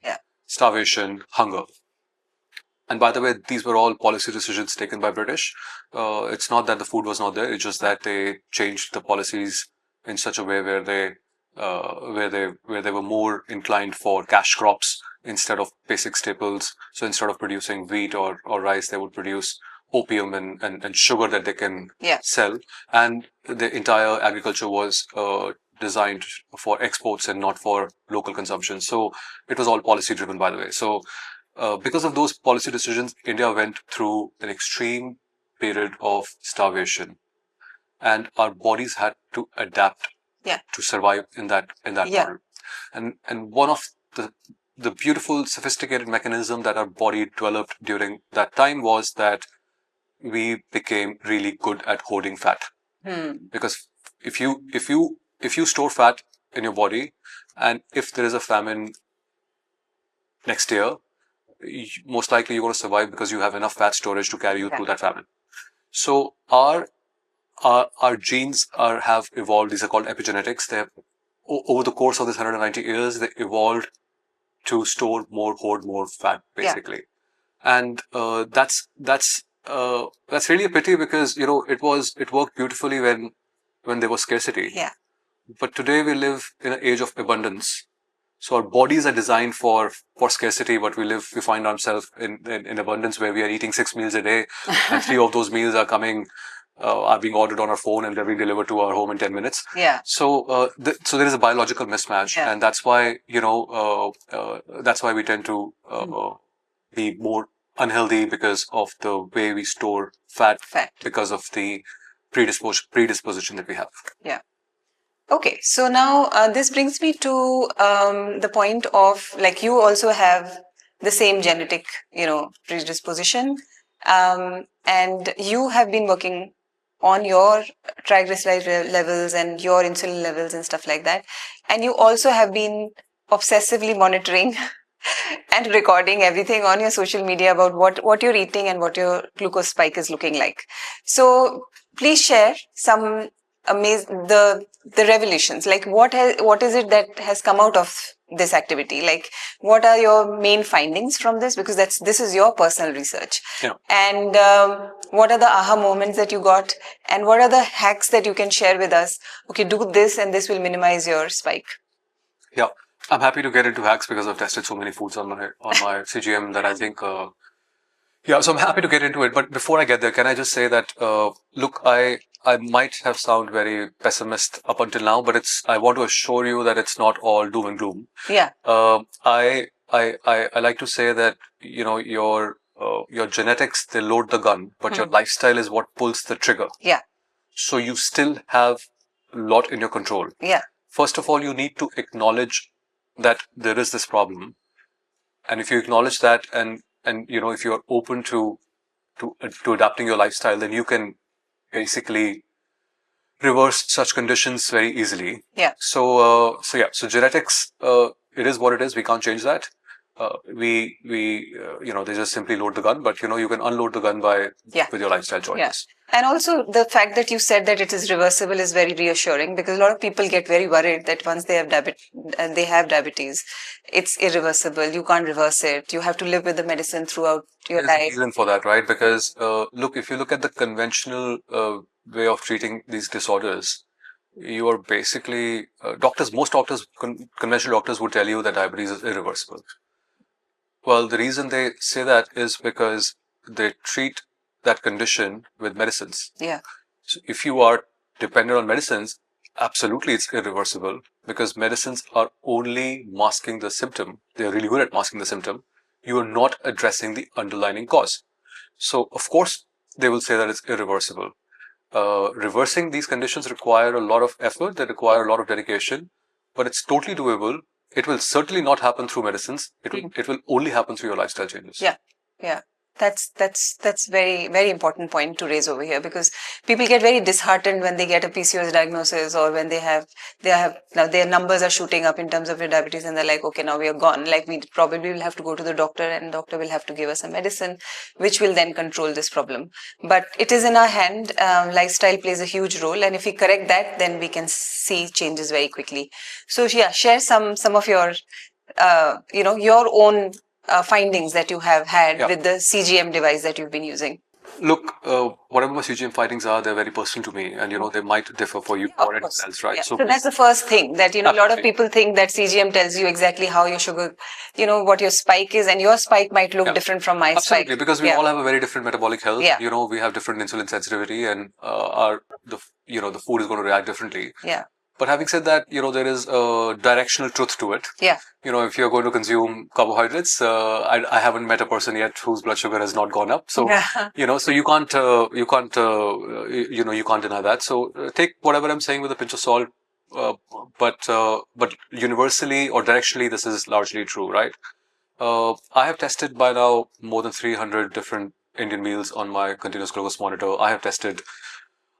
starvation, hunger. And by the way, these were all policy decisions taken by British. It's not that the food was not there; it's just that they changed the policies in such a way where they were more inclined for cash crops instead of basic staples. So instead of producing wheat or rice, they would produce opium and sugar that they can sell. And the entire agriculture was designed for exports and not for local consumption. So it was all policy driven, by the way. So because of those policy decisions, India went through an extreme period of starvation, and our bodies had to adapt to survive in that model. And one of the beautiful, sophisticated mechanism that our body developed during that time was that we became really good at hoarding fat. Because if you store fat in your body, and if there is a famine next year, most likely you're going to survive because you have enough fat storage to carry you through that famine. So our genes have evolved. These are called epigenetics. They have, over the course of this 190 years, they evolved to store more, hoard more fat, basically. And that's really a pity because it worked beautifully when there was scarcity. Yeah. But today we live in an age of abundance. So our bodies are designed for scarcity, but we find ourselves in abundance where we are eating 6 meals a day, and 3 of those meals are being ordered on our phone and they're being delivered to our home in 10 minutes. Yeah. So so there is a biological mismatch, and that's why we tend to be more unhealthy because of the way we store fat. Because of the predisposition that we have. Yeah. Okay, so now this brings me to the point of, like, you also have the same genetic, predisposition, and you have been working on your triglyceride levels and your insulin levels and stuff like that, and you also have been obsessively monitoring and recording everything on your social media about what you're eating and what your glucose spike is looking like. So please share some the revelations, like what is it that has come out of this activity, like what are your main findings from this, because this is your personal research. Yeah. And what are the aha moments that you got, and what are the hacks that you can share with us? Okay, do this and this will minimize your spike. Yeah, I'm happy to get into hacks because I've tested so many foods on my CGM that I think yeah, so I'm happy to get into it. But before I get there, can I just say that look, I might have sound very pessimist up until now, but I want to assure you that it's not all doom and gloom. Yeah. I like to say that your genetics, they load the gun, but your lifestyle is what pulls the trigger. Yeah. So you still have a lot in your control. Yeah. First of all, you need to acknowledge that there is this problem, and if you acknowledge that, and if you're open to adapting your lifestyle, then you can basically reverse such conditions very easily. Yeah. So genetics, it is what it is. We can't change that. They just simply load the gun, but you can unload the gun with your lifestyle choices. Yeah. And also the fact that you said that it is reversible is very reassuring, because a lot of people get very worried that once they have diabetes, it's irreversible. You can't reverse it. You have to live with the medicine throughout your life. There's a reason for that, right? Because if you look at the conventional way of treating these disorders, you are basically conventional doctors would tell you that diabetes is irreversible. Well, the reason they say that is because they treat that condition with medicines. Yeah. So if you are dependent on medicines, absolutely it's irreversible, because medicines are only masking the symptom. They're really good at masking the symptom. You are not addressing the underlying cause. So, of course, they will say that it's irreversible. Reversing these conditions require a lot of effort, they require a lot of dedication, but it's totally doable. It will certainly not happen through medicines. It will only happen through your lifestyle changes. Yeah. Yeah. That's very, very important point to raise over here, because people get very disheartened when they get a PCOS diagnosis, or when now their numbers are shooting up in terms of their diabetes, and they're like, okay, now we are gone. Like, we probably will have to go to the doctor, and doctor will have to give us a medicine, which will then control this problem. But it is in our hand. Lifestyle plays a huge role, and if we correct that, then we can see changes very quickly. So yeah, share some of your, your own findings that you have had with the CGM device that you've been using. Look, whatever my CGM findings are, they're very personal to me, and they might differ for you or anyone else, right? Yeah. So that's the first thing, that a lot of people think that CGM tells you exactly how your sugar, what your spike is, and your spike might look different from my spike. Absolutely, because we all have a very different metabolic health. We have different insulin sensitivity, and the food is going to react differently. Yeah. But having said that, there is a directional truth to it. Yeah. If you're going to consume carbohydrates, I haven't met a person yet whose blood sugar has not gone up. So, so you can't deny that. So take whatever I'm saying with a pinch of salt. But universally or directionally, this is largely true, right? I have tested by now more than 300 different Indian meals on my continuous glucose monitor. I have tested,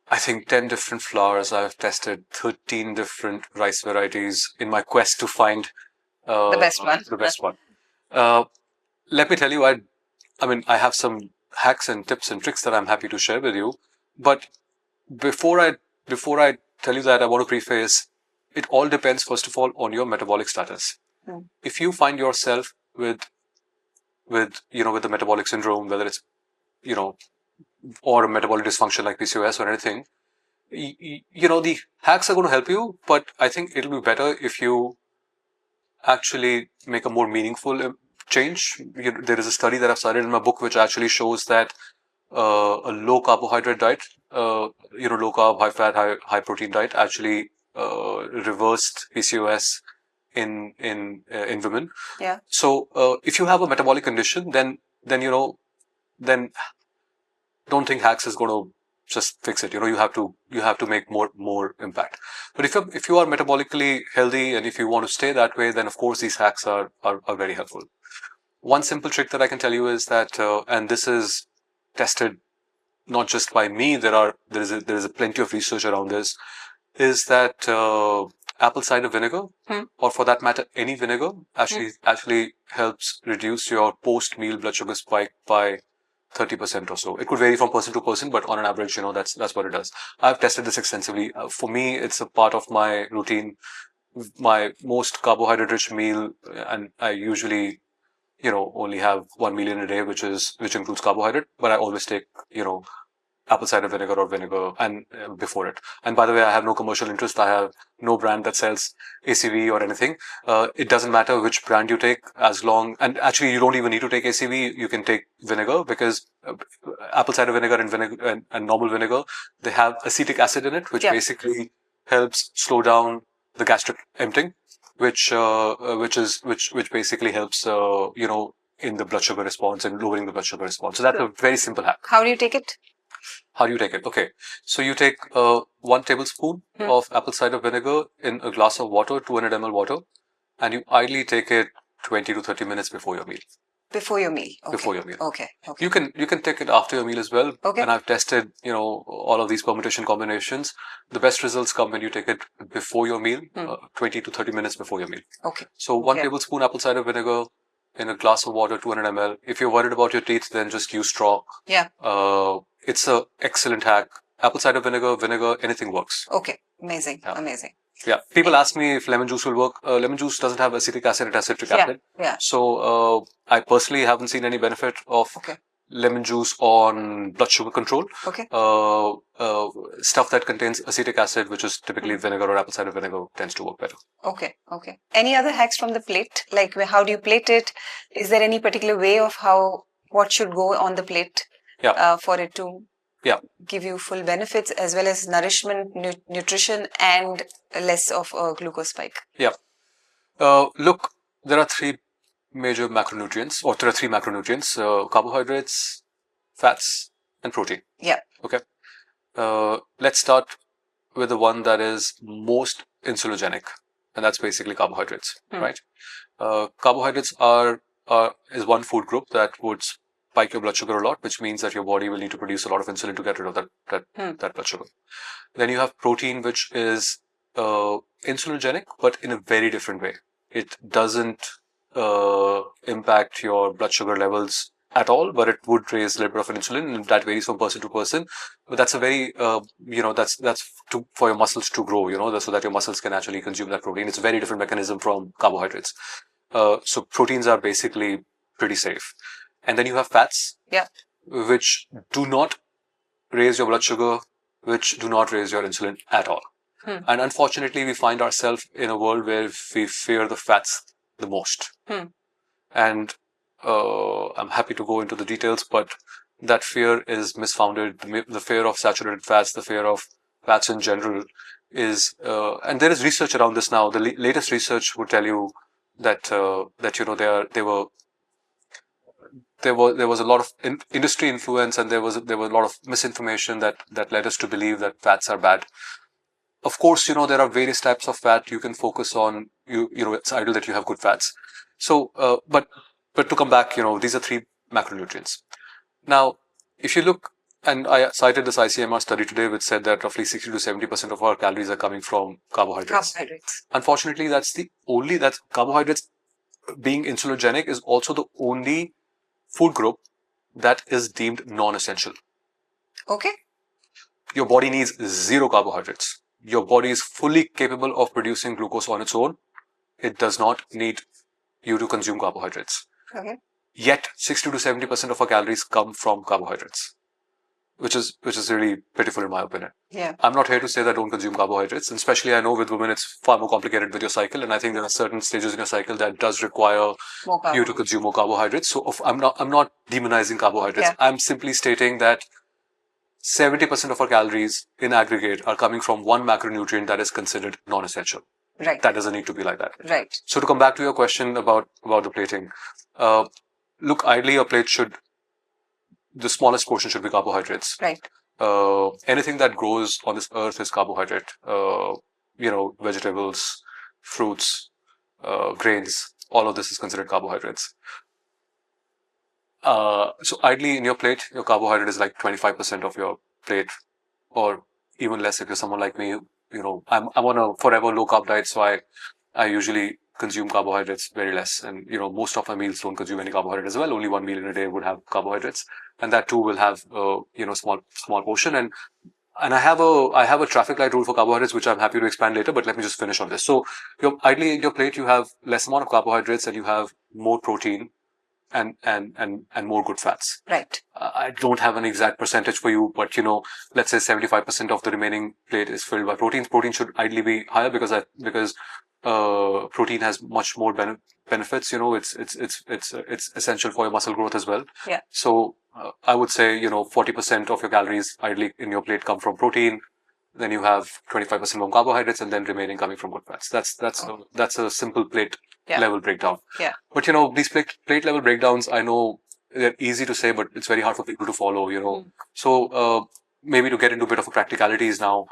I think, 10 different flours. I've tested 13 different rice varieties in my quest to find the best one. The best one. Let me tell you, I have some hacks and tips and tricks that I'm happy to share with you. But before I tell you that, I want to preface, it all depends, first of all, on your metabolic status. If you find yourself with the metabolic syndrome, whether it's or a metabolic dysfunction like PCOS or anything, the hacks are going to help you, but I think it'll be better if you actually make a more meaningful change. There is a study that I've cited in my book which actually shows that a low carbohydrate diet, low carb, high fat, high protein diet actually reversed PCOS in women. Yeah. So if you have a metabolic condition, then then don't think hacks is going to just fix it. You have to make more impact. But if you are metabolically healthy and if you want to stay that way, then of course these hacks are very helpful. One simple trick that I can tell you is that, and this is tested not just by me, there is a plenty of research around this, is that apple cider vinegar, or for that matter any vinegar, actually helps reduce your post meal blood sugar spike by 30% or so. It could vary from person to person, but on an average, that's what it does. I've tested this extensively. For me, it's a part of my routine. My most carbohydrate rich meal, and I usually only have one meal in a day, which includes carbohydrate, but I always take apple cider vinegar or vinegar and before it. And by the way, I have no commercial interest. I have no brand that sells ACV or anything. It doesn't matter which brand you take, and actually you don't even need to take ACV. You can take vinegar, because apple cider vinegar and normal vinegar, they have acetic acid in it, which basically helps slow down the gastric emptying, which basically helps in the blood sugar response and lowering the blood sugar response. So that's a very simple hack. How do you take it? How do you take it? Okay, so you take 1 tablespoon of apple cider vinegar in a glass of water, 200 ml water, and you ideally take it 20 to 30 minutes before your meal. Before your meal. Okay. Before your meal. Okay. You can take it after your meal as well. Okay. And I've tested all of these permutation combinations. The best results come when you take it before your meal, 20 to 30 minutes before your meal. Okay. So 1 tablespoon apple cider vinegar in a glass of water, 200 ml. If you're worried about your teeth, then just use straw. Yeah. It's an excellent hack. Apple cider vinegar, anything works. Okay. Amazing. Yeah. Amazing. Yeah. People ask me if lemon juice will work. Lemon juice doesn't have acetic acid, it has citric acid. Yeah. So I personally haven't seen any benefit of lemon juice on blood sugar control. Okay. Stuff that contains acetic acid, which is typically vinegar or apple cider vinegar, tends to work better. Okay. Okay. Any other hacks from the plate? Like, how do you plate it? Is there any particular way of what should go on the plate? For it to give you full benefits as well as nourishment, nutrition, and less of a glucose spike? Yeah. Look, there are 3 major macronutrients, or there are 3 macronutrients: carbohydrates, fats, and protein. Yeah. Okay. Let's start with the one that is most insulinogenic, and that's basically carbohydrates, right? Carbohydrates is one food group that would spike your blood sugar a lot, which means that your body will need to produce a lot of insulin to get rid of that blood sugar. Then you have protein, which is insulinogenic, but in a very different way. It doesn't impact your blood sugar levels at all, but it would raise a little bit of an insulin, and that varies from person to person. But that's a very, that's for your muscles to grow, so that your muscles can actually consume that protein. It's a very different mechanism from carbohydrates. So proteins are basically pretty safe. And then you have fats, which do not raise your blood sugar, which do not raise your insulin at all. And unfortunately, we find ourselves in a world where we fear the fats the most. And I'm happy to go into the details, but that fear is misfounded. The fear of saturated fats, the fear of fats in general is, and there is research around this now. The latest research would tell you that there was a lot of industry influence, and there was a lot of misinformation that led us to believe that fats are bad. Of course, there are various types of fat. You can focus on, it's ideal that you have good fats. So, but to come back, these are 3 macronutrients. Now, if you look, and I cited this ICMR study today, which said that roughly 60 to 70% of our calories are coming from carbohydrates. Unfortunately, that's carbohydrates being insulinogenic is also the only food group that is deemed non-essential. Okay. Your body needs 0 carbohydrates. Your body is fully capable of producing glucose on its own. It does not need you to consume carbohydrates. Okay. Yet 60 to 70% of our calories come from carbohydrates, which is really pitiful in my opinion. Yeah. I'm not here to say that don't consume carbohydrates, and especially I know with women it's far more complicated with your cycle, and I think there are certain stages in your cycle that does require you to consume more carbohydrates. So I'm not demonizing carbohydrates. I'm simply stating that 70% of our calories in aggregate are coming from one macronutrient that is considered non-essential. Right. That doesn't need to be like that. Right. So to come back to your question about the plating, look, ideally your plate should the smallest portion should be carbohydrates. Right. Anything that grows on this earth is carbohydrate. Vegetables, fruits, grains, all of this is considered carbohydrates. So ideally in your plate, your carbohydrate is like 25% of your plate, or even less if you're someone like me. I'm on a forever low carb diet, so I usually consume carbohydrates very less, and most of my meals don't consume any carbohydrate as well. Only one meal in a day would have carbohydrates, and that too will have small portion. And I have a traffic light rule for carbohydrates, which I'm happy to expand later. But let me just finish on this. So ideally in your plate you have less amount of carbohydrates and you have more protein and more good fats. Right. I don't have an exact percentage for you, but let's say 75% of the remaining plate is filled by proteins. Protein should ideally be higher because protein has much more benefits. It's essential for your muscle growth as well. Yeah. So I would say 40% of your calories ideally in your plate come from protein. Then you have 25% from carbohydrates, and then remaining coming from good fats. That's a simple plate level breakdown. Yeah. But these plate level breakdowns, I know they're easy to say, but it's very hard for people to follow. So maybe to get into a bit of a practicalities now,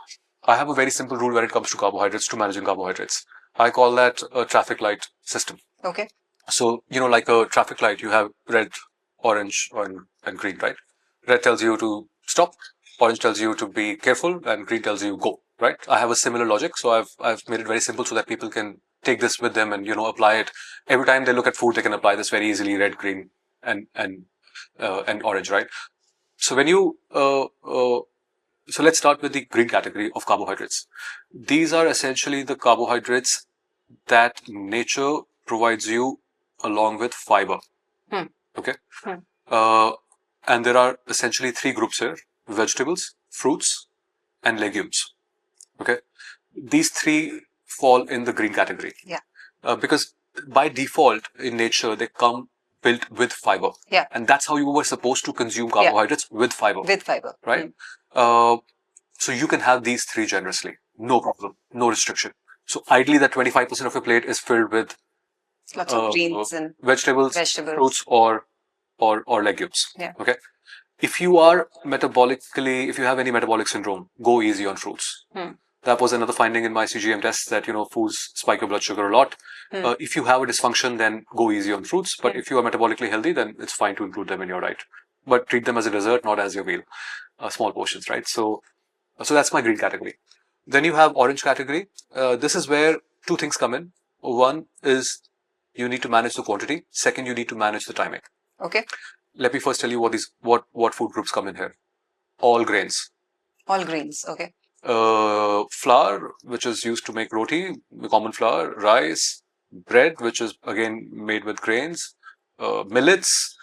I have a very simple rule when it comes to carbohydrates, to managing carbohydrates. I call that a traffic light system. Okay. So like a traffic light, you have red, orange, and green, right? Red tells you to stop. Orange tells you to be careful, and green tells you go, right? I have a similar logic, so I've made it very simple so that people can take this with them and apply it every time they look at food. They can apply this very easily: red, green, and orange, right? So when you so let's start with the green category of carbohydrates. These are essentially the carbohydrates that nature provides you along with fiber. Okay. And there are essentially three groups here: vegetables, fruits, and legumes. Okay. These three fall in the green category. Yeah. Because by default in nature, they come built with fiber. Yeah. And that's how you were supposed to consume carbohydrates, with fiber. With fiber. Right. So you can have these three generously. No problem. No restriction. So ideally that 25% of your plate is filled with lots of greens and vegetables, fruits, or legumes. Yeah. Okay. If you have any metabolic syndrome, go easy on fruits. That was another finding in my CGM tests, that foods spike your blood sugar a lot. If you have a dysfunction, then go easy on fruits. But if you are metabolically healthy, then it's fine to include them in your diet. But treat them as a dessert, not as your meal. Small portions, right? So that's my green category. Then you have orange category. This is where two things come in. One is you need to manage the quantity. Second, you need to manage the timing. Okay. Let me first tell you what food groups come in here. All grains. All grains. Okay. Flour, which is used to make roti, the common flour, rice, bread, which is again made with grains, millets,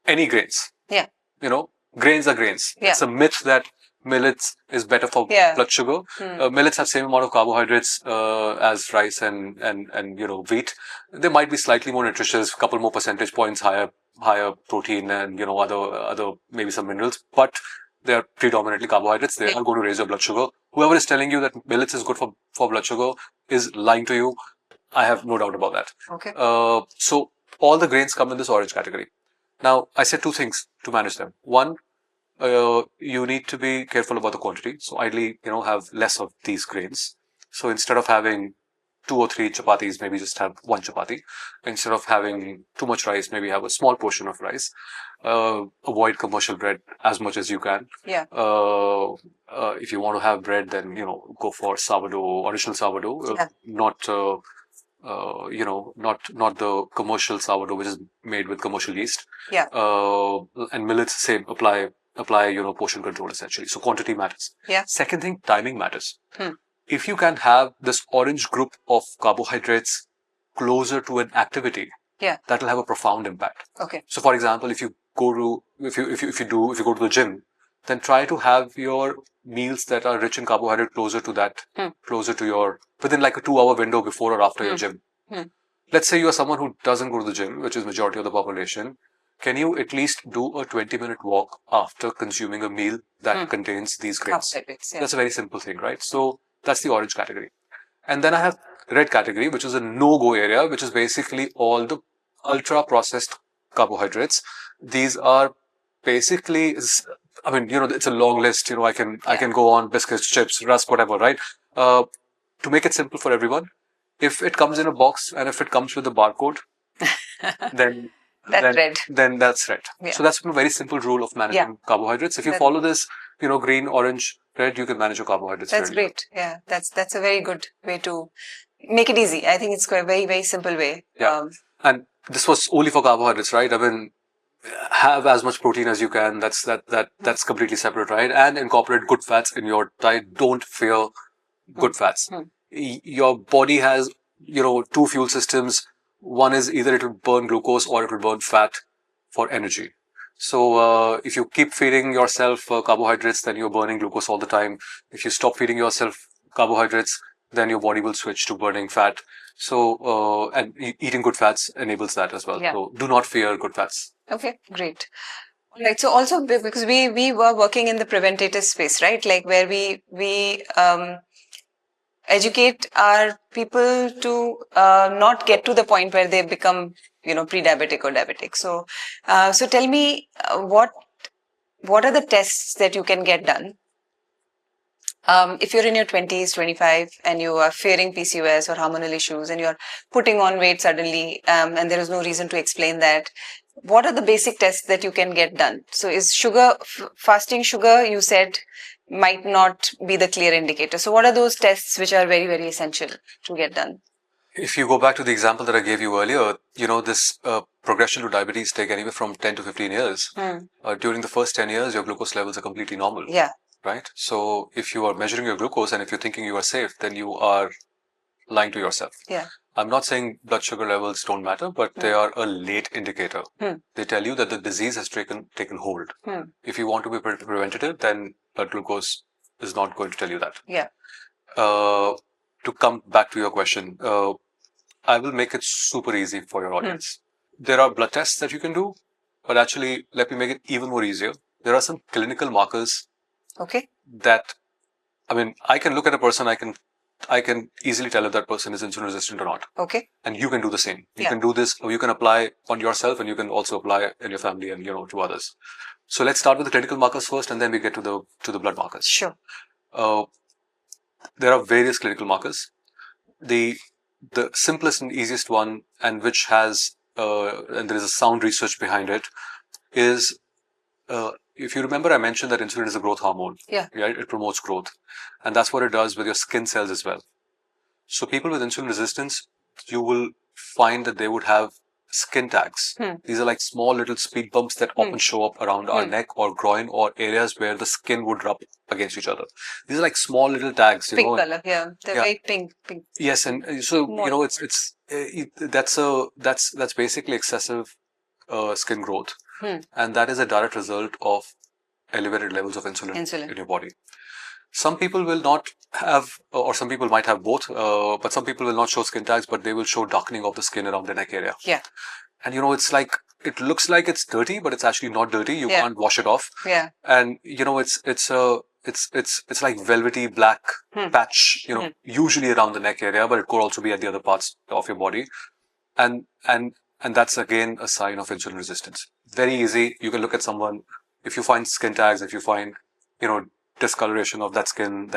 any grains. Yeah. Grains are grains. Yeah. It's a myth that millets is better for blood sugar. Millets have same amount of carbohydrates as rice and wheat. They might be slightly more nutritious, a couple more percentage points higher protein and other maybe some minerals, but they are predominantly carbohydrates. They are going to raise your blood sugar. Whoever is telling you that millets is good for blood sugar is lying to you. I have no doubt about that. Okay. So all the grains come in this orange category. Now, I said two things to manage them. One, you need to be careful about the quantity. So ideally, have less of these grains. So instead of having 2 or 3 chapatis, maybe just have 1 chapati. Instead of having too much rice, maybe have a small portion of rice. Avoid commercial bread as much as you can. Yeah. If you want to have bread, then go for sourdough, original sourdough, not the commercial sourdough which is made with commercial yeast. Yeah. And millets, same, apply portion control essentially. So quantity matters. Yeah. Second thing, timing matters. If you can have this orange group of carbohydrates closer to an activity, that will have a profound impact. Okay. So for example, if you go to the gym, then try to have your meals that are rich in carbohydrate closer to that, within like a 2-hour window before or after your gym. Let's say you are someone who doesn't go to the gym, which is majority of the population. Can you at least do a 20-minute walk after consuming a meal that contains these grains? That's a very simple thing, right? So that's the orange category. And then I have red category, which is a no-go area, which is basically all the ultra-processed carbohydrates. These are basically is, I mean, it's a long list. I can go on: biscuits, chips, rusk, whatever, right? To make it simple for everyone, if it comes in a box and if it comes with a barcode, then that's red. Yeah. So that's a very simple rule of managing carbohydrates. If you follow this, green, orange, red, you can manage your carbohydrates. That's really great. Yeah, that's a very good way to make it easy. I think it's quite a very, very simple way. Yeah. And this was only for carbohydrates, right? I mean, have as much protein as you can. That's completely separate, right? And incorporate good fats in your diet. Don't fear good fats. Your body has, two fuel systems. One is either it will burn glucose or it will burn fat for energy. So if you keep feeding yourself carbohydrates, then you're burning glucose all the time. If you stop feeding yourself carbohydrates, then your body will switch to burning fat. So and eating good fats enables that as well. So do not fear good fats. Okay, great. Right. So also because we were working in the preventative space, right? Like where we educate our people to not get to the point where they become, pre-diabetic or diabetic. So, so tell me what are the tests that you can get done? If you're in your 20s, 25, and you are fearing PCOS or hormonal issues and you're putting on weight suddenly, and there is no reason to explain that, what are the basic tests that you can get done? So is fasting sugar, you said, might not be the clear indicator. So what are those tests which are very, very essential to get done? If you go back to the example that I gave you earlier, this progression to diabetes take anywhere from 10 to 15 years. During the first 10 years, your glucose levels are completely normal. Yeah. Right? So if you are measuring your glucose and if you're thinking you are safe, then you are lying to yourself. Yeah. I'm not saying blood sugar levels don't matter, but they are a late indicator. They tell you that the disease has taken hold. If you want to be preventative, then blood glucose is not going to tell you that. Yeah. To come back to your question, I will make it super easy for your audience. There are blood tests that you can do, but actually, let me make it even more easier. There are some clinical markers. Okay. That, I mean, I can look at a person, I can easily tell if that person is insulin resistant or not. Okay. And you can do the same. You can do this, or you can apply on yourself, and you can also apply in your family and to others. So let's start with the clinical markers first, and then we get to the blood markers. Sure. There are various clinical markers. The simplest and easiest one, and which has and there is a sound research behind it, is if you remember, I mentioned that insulin is a growth hormone. Yeah. Right? It promotes growth. And that's what it does with your skin cells as well. So people with insulin resistance, you will find that they would have skin tags. These are like small little speed bumps that often show up around our neck or groin or areas where the skin would rub against each other. These are like small little tags. Pink color, yeah. They're very pink. Yes, and so that's basically excessive skin growth. And that is a direct result of elevated levels of insulin in your body. Some people will not have, or some people might have both, but some people will not show skin tags, but they will show darkening of the skin around the neck area. Yeah. And it's like, it looks like it's dirty, but it's actually not dirty. You can't wash it off. Yeah. And it's like velvety black patch, usually around the neck area, but it could also be at the other parts of your body. And that's again a sign of insulin resistance. Very easy. You can look at someone. If you find skin tags, if you find, discoloration of that skin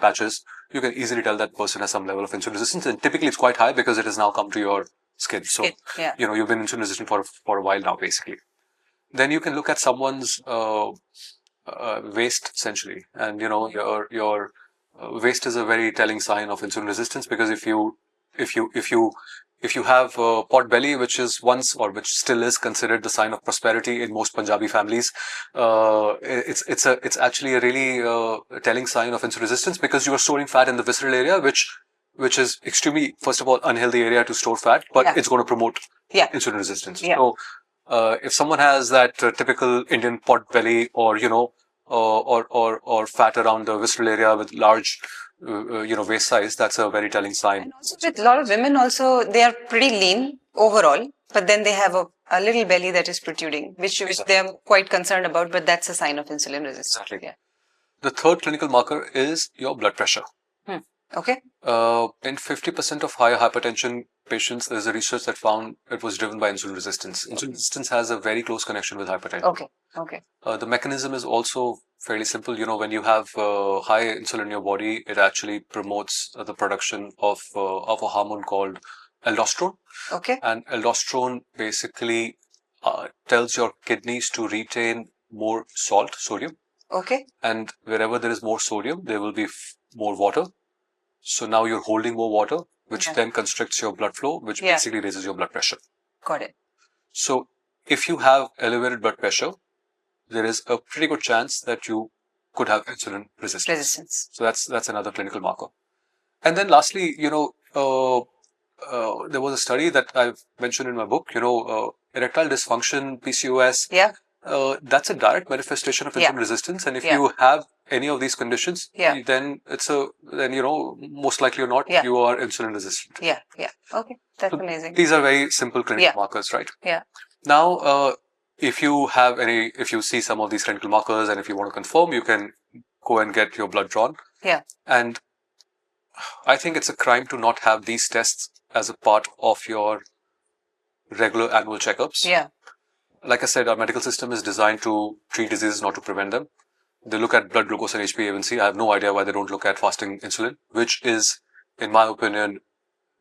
patches, you can easily tell that person has some level of insulin resistance. And typically it's quite high because it has now come to your skin. So, you've been insulin resistant for a while now, basically. Then you can look at someone's waist, essentially. And, your waist is a very telling sign of insulin resistance, because if you have a pot belly, which is once, or which still is, considered the sign of prosperity in most Punjabi families, it's actually a really telling sign of insulin resistance, because you are storing fat in the visceral area, which is extremely, first of all, unhealthy area to store fat, but it's going to promote insulin resistance. So if someone has that typical Indian pot belly, or or fat around the visceral area with large waist size, that's a very telling sign. And also with a lot of women also, they are pretty lean overall, but then they have a little belly that is protruding, which they are quite concerned about, but that's a sign of insulin resistance. Exactly. Yeah. The third clinical marker is your blood pressure. Okay. In 50% of higher hypertension patients, there's a research that found it was driven by insulin resistance. Insulin resistance has a very close connection with hypertension. Okay. Okay. The mechanism is also fairly simple. When you have high insulin in your body, it actually promotes the production of a hormone called aldosterone. Okay. And aldosterone basically tells your kidneys to retain more sodium. Okay. And wherever there is more sodium, there will be more water. So now you're holding more water, which then constricts your blood flow, which basically raises your blood pressure. Got it. So if you have elevated blood pressure, there is a pretty good chance that you could have insulin resistance. So that's another clinical marker. And then lastly, there was a study that I've mentioned in my book, erectile dysfunction, PCOS. Yeah. That's a direct manifestation of insulin resistance. And if you have any of these conditions, then most likely or not, you are insulin resistant. Yeah. Okay. That's amazing. These are very simple clinical markers, right? Yeah. Now, if you see some of these clinical markers and if you want to confirm, you can go and get your blood drawn. Yeah. And I think it's a crime to not have these tests as a part of your regular annual checkups. Yeah. Like I said, our medical system is designed to treat diseases, not to prevent them. They look at blood glucose and HbA1c. I have no idea why they don't look at fasting insulin, which is, in my opinion,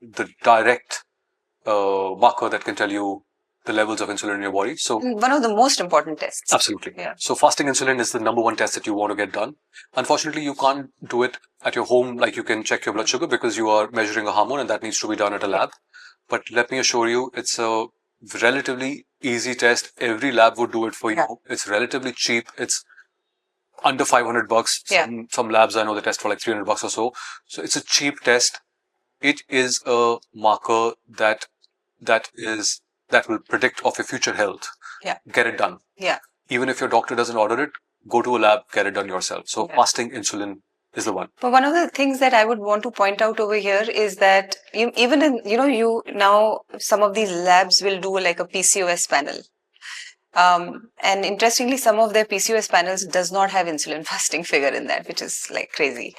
the direct marker that can tell you the levels of insulin in your body. So one of the most important tests. Absolutely. Yeah. So fasting insulin is the number one test that you want to get done. Unfortunately, you can't do it at your home like you can check your blood sugar because you are measuring a hormone and that needs to be done at a lab. But let me assure you, it's a relatively easy test. Every lab would do it for you. It's relatively cheap. It's under $500. Some labs I know they test for like $300 or so. So it's a cheap test. It is a marker that will predict of your future health. Yeah. Get it done. Yeah. Even if your doctor doesn't order it, go to a lab, get it done yourself. So fasting insulin is the one. But one of the things that I would want to point out over here is that even in, now some of these labs will do like a PCOS panel. And interestingly, some of their PCOS panels does not have insulin fasting figure in that, which is like crazy.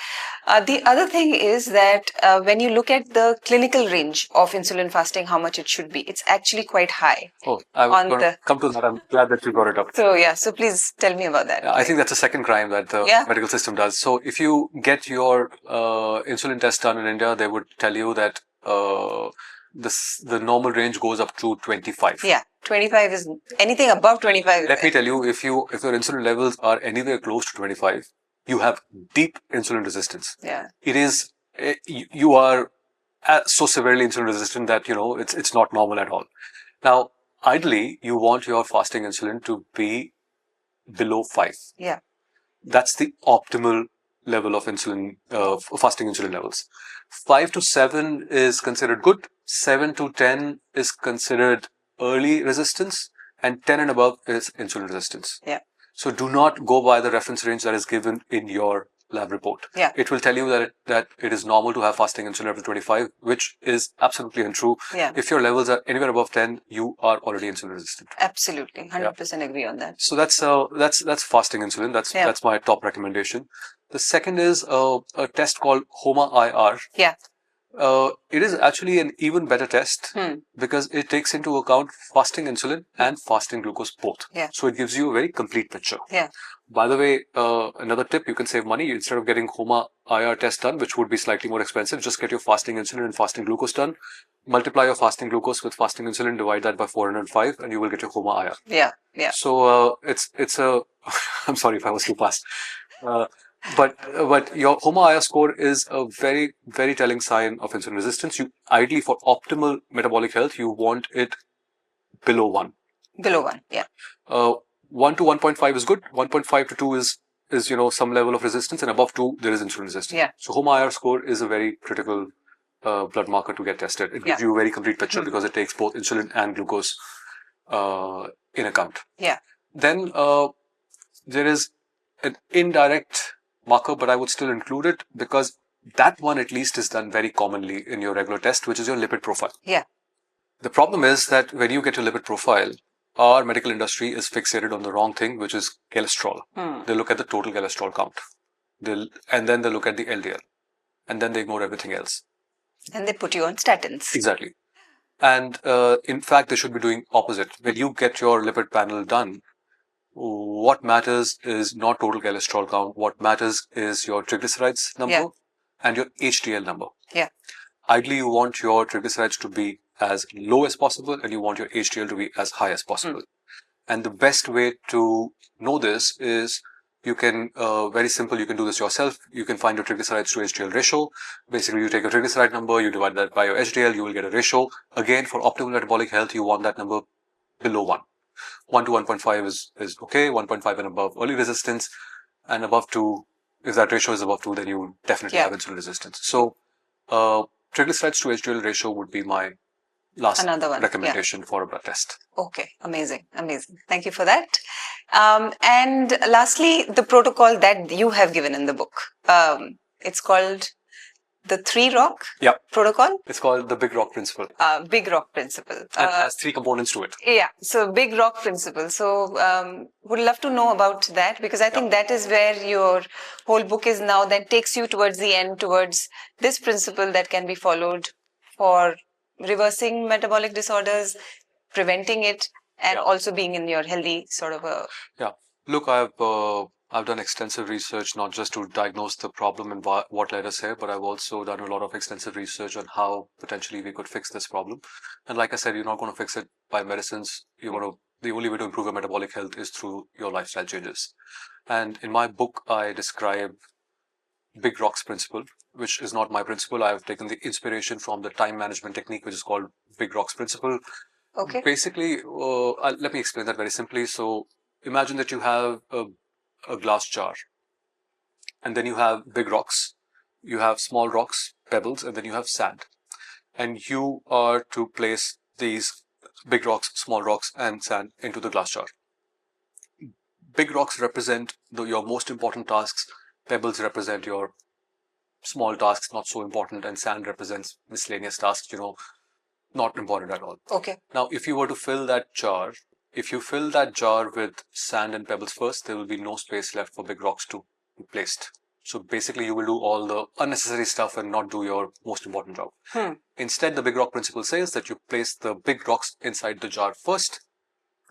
The other thing is that when you look at the clinical range of insulin fasting, how much it should be, it's actually quite high. Oh, I will come to that. I'm glad that you brought it up. So please tell me about that. I think that's the second crime that the medical system does. So if you get your insulin test done in India, they would tell you that the normal range goes up to 25. Yeah. 25 is anything above 25. Let me tell you, if your insulin levels are anywhere close to 25, you have deep insulin resistance. Yeah. It is, you are so severely insulin resistant that, it's not normal at all. Now, ideally, you want your fasting insulin to be below 5. Yeah. That's the optimal level of insulin, fasting insulin levels. 5 to 7 is considered good. 7 to 10 is considered early resistance, and 10 and above is insulin resistance. Yeah. So do not go by the reference range that is given in your lab report. Yeah. It will tell you that it is normal to have fasting insulin level 25, which is absolutely untrue. Yeah. If your levels are anywhere above 10, you are already insulin resistant. Absolutely. 100% agree on that. So that's fasting insulin. That's my top recommendation. The second is a test called HOMA-IR. Yeah. It is actually an even better test because it takes into account fasting insulin and fasting glucose both. Yeah. So it gives you a very complete picture. Yeah. By the way, another tip, you can save money. Instead of getting HOMA-IR test done, which would be slightly more expensive, just get your fasting insulin and fasting glucose done. Multiply your fasting glucose with fasting insulin, divide that by 405, and you will get your HOMA-IR. Yeah. Yeah. So it's a. I'm sorry if I was too fast. But your HOMA-IR score is a very, very telling sign of insulin resistance. You ideally, for optimal metabolic health, you want it below 1. Below 1, yeah. 1 to 1.5 is good. 1.5 to 2 is some level of resistance, and above 2 there is insulin resistance. Yeah. So HOMA-IR score is a very critical blood marker to get tested. It gives you a very complete picture because it takes both insulin and glucose in account. Yeah. Then there is an indirect marker, but I would still include it because that one at least is done very commonly in your regular test, which is your lipid profile. Yeah. The problem is that when you get your lipid profile, our medical industry is fixated on the wrong thing, which is cholesterol. They look at the total cholesterol count. And then they look at the LDL. And then they ignore everything else. And they put you on statins. Exactly. And in fact, they should be doing opposite. When you get your lipid panel done, what matters is not total cholesterol count. What matters is your triglycerides number and your HDL number. Yeah. Ideally, you want your triglycerides to be as low as possible and you want your HDL to be as high as possible. And the best way to know this is you can, very simple, you can do this yourself. You can find your triglycerides to HDL ratio. Basically, you take a triglyceride number, you divide that by your HDL, you will get a ratio. Again, for optimal metabolic health, you want that number below 1. 1 to 1.5 is okay, 1.5 and above early resistance, and above 2, if that ratio is above 2, then you definitely have insulin resistance. So, triglycerides to HDL ratio would be my last recommendation for a blood test. Okay, amazing. Thank you for that. And lastly, the protocol that you have given in the book. It's called the 3 Rock protocol. It's called the Big Rock principle. Big Rock principle. It has 3 components to it. Yeah, so Big Rock principle. So would love to know about that, because I think that is where your whole book is now, that takes you towards the end, towards this principle that can be followed for reversing metabolic disorders, preventing it, and also being in your healthy sort of a... Yeah. Look, I've done extensive research, not just to diagnose the problem and what led us here, but I've also done a lot of extensive research on how potentially we could fix this problem. And like I said, you're not going to fix it by medicines. The only way to improve your metabolic health is through your lifestyle changes. And in my book, I describe Big Rock's principle, which is not my principle. I've taken the inspiration from the time management technique, which is called Big Rock's principle. Okay. Basically, let me explain that very simply. So imagine that you have a glass jar, and then you have big rocks, you have small rocks, pebbles, and then you have sand. And you are to place these big rocks, small rocks, and sand into the glass jar. Big rocks represent your most important tasks, pebbles represent your small tasks, not so important, and sand represents miscellaneous tasks, not important at all. Okay. Now, if you were to fill that jar, if you fill that jar with sand and pebbles first, there will be no space left for big rocks to be placed. So basically, you will do all the unnecessary stuff and not do your most important job. Instead, the Big Rock principle says that you place the big rocks inside the jar first.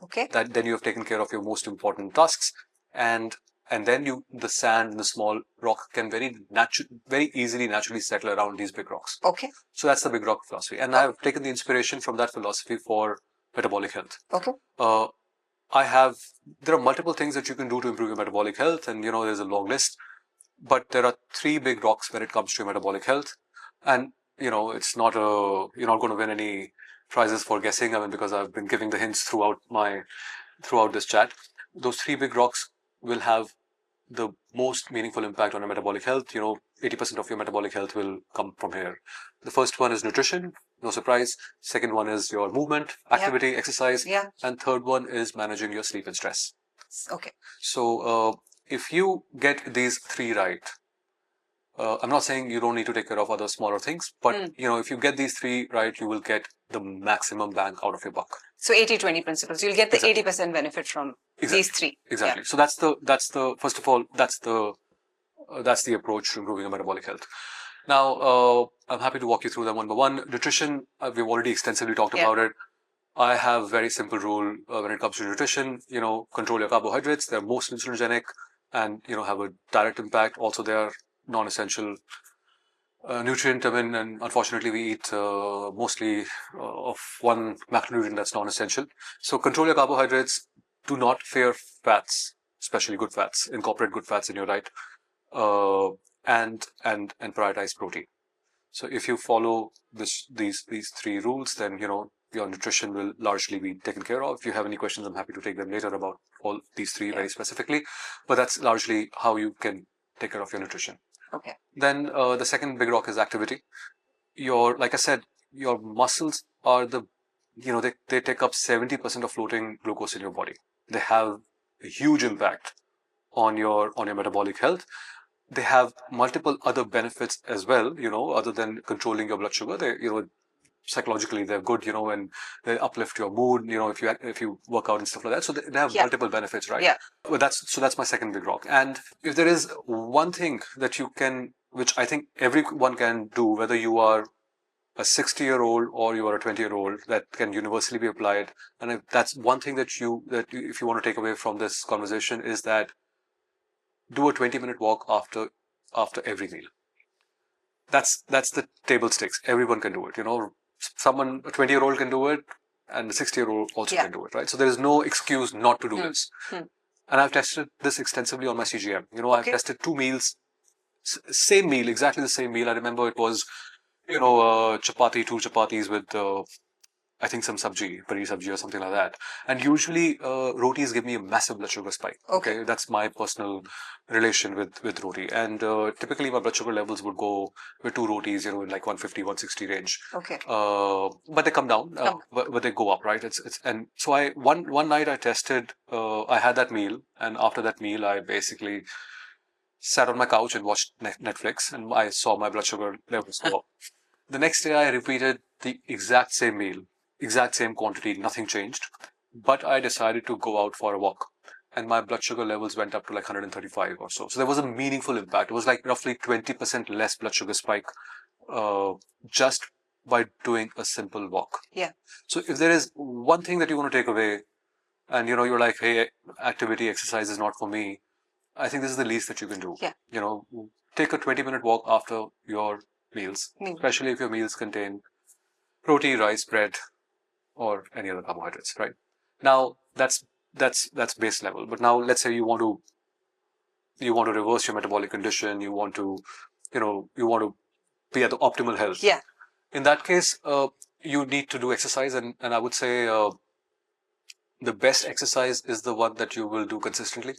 Okay. Then you have taken care of your most important tasks, and then the sand and the small rock can very easily naturally settle around these big rocks. Okay. So that's the Big Rock philosophy, and I have taken the inspiration from that philosophy for metabolic health. Okay. There are multiple things that you can do to improve your metabolic health, and there's a long list, but there are 3 big rocks when it comes to your metabolic health. And it's not you're not going to win any prizes for guessing, because I've been giving the hints throughout this chat. Those 3 big rocks will have the most meaningful impact on your metabolic health. 80% of your metabolic health will come from here. The first one is nutrition, no surprise. Second one is your movement, activity, exercise. And third one is managing your sleep and stress. Okay. So if you get these 3 right, I'm not saying you don't need to take care of other smaller things, but if you get these 3 right, you will get the maximum bang out of your buck. So 80-20 principles, you'll get the 80% benefit from these 3. Exactly. So that's the first of all, that's the approach to improving your metabolic health. Now, I'm happy to walk you through them one by one. Nutrition, we've already extensively talked about it. I have a very simple rule when it comes to nutrition. Control your carbohydrates. They're most insulinogenic and, have a direct impact. Also, they are non-essential nutrient. And unfortunately, we eat mostly of one macronutrient that's non-essential. So control your carbohydrates. Do not fear fats, especially good fats. Incorporate good fats in your diet. And prioritize protein. So if you follow these 3 rules, then your nutrition will largely be taken care of. If you have any questions, I'm happy to take them later about all these 3 very specifically. But that's largely how you can take care of your nutrition. Okay. Then the second big rock is activity. Like I said, your muscles are they take up 70% of floating glucose in your body. They have a huge impact on your metabolic health. They have multiple other benefits as well, other than controlling your blood sugar. They, psychologically they're good, and they uplift your mood, if you work out and stuff like that. So they have multiple benefits, right? Yeah. But that's my second big rock. And if there is one thing that which I think everyone can do, whether you are a 60-year-old or you are a 20-year-old, that can universally be applied. And if that's one thing that if you want to take away from this conversation, is that do a 20-minute walk after every meal. That's the table stakes. Everyone can do it. Someone, a 20-year-old can do it, and a 60-year-old also can do it, right? So there is no excuse not to do this. And I've tested this extensively on my CGM. I've tested 2 meals, same meal, exactly the same meal. I remember it was, chapati, 2 chapatis with, I think some sabji, paneer sabji or something like that. And usually, rotis give me a massive blood sugar spike. Okay. That's my personal relation with roti. And typically my blood sugar levels would go with 2 rotis, in like 150, 160 range. Okay. But they come down, but they go up, right? And so one night I tested, I had that meal, and after that meal, I basically sat on my couch and watched Netflix, and I saw my blood sugar levels go up. The next day, I repeated the exact same meal, exact same quantity, nothing changed. But I decided to go out for a walk, and my blood sugar levels went up to like 135 or so. So there was a meaningful impact. It was like roughly 20% less blood sugar spike, just by doing a simple walk. Yeah. So if there is one thing that you want to take away, and you're like, hey, activity, exercise is not for me, I think this is the least that you can do. Yeah. Take a 20-minute walk after your meals, especially if your meals contain protein, rice, bread, or any other carbohydrates, right? Now that's base level. But now let's say you want to reverse your metabolic condition, you want to be at the optimal health. Yeah. In that case, you need to do exercise, and I would say the best exercise is the one that you will do consistently.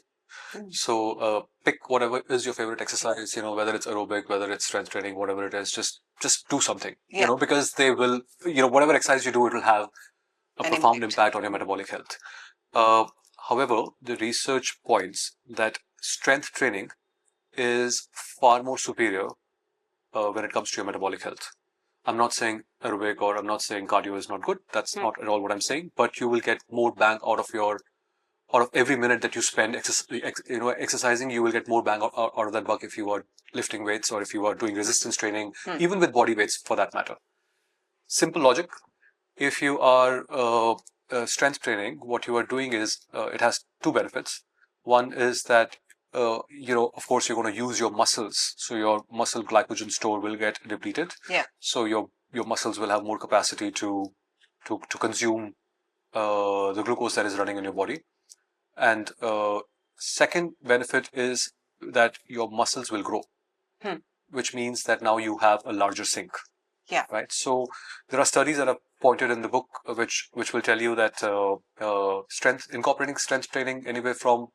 So pick whatever is your favorite exercise, whether it's aerobic, whether it's strength training, whatever it is, just do something, because they will, whatever exercise you do, it will have a profound impact on your metabolic health. However, the research points that strength training is far more superior when it comes to your metabolic health. I'm not saying aerobic, or I'm not saying cardio is not good. That's not at all what I'm saying. But you will get more bang out of every minute that you spend exercising. You will get more bang out of that buck if you are lifting weights, or if you are doing resistance training, even with body weights for that matter. Simple logic. If you are strength training, what you are doing is, it has 2 benefits. One is that, of course, you're going to use your muscles. So your muscle glycogen store will get depleted. Yeah. So your muscles will have more capacity to consume the glucose that is running in your body. And second benefit is that your muscles will grow, which means that now you have a larger sink. Yeah. Right. So there are studies that are pointed in the book, which will tell you that incorporating strength training anywhere from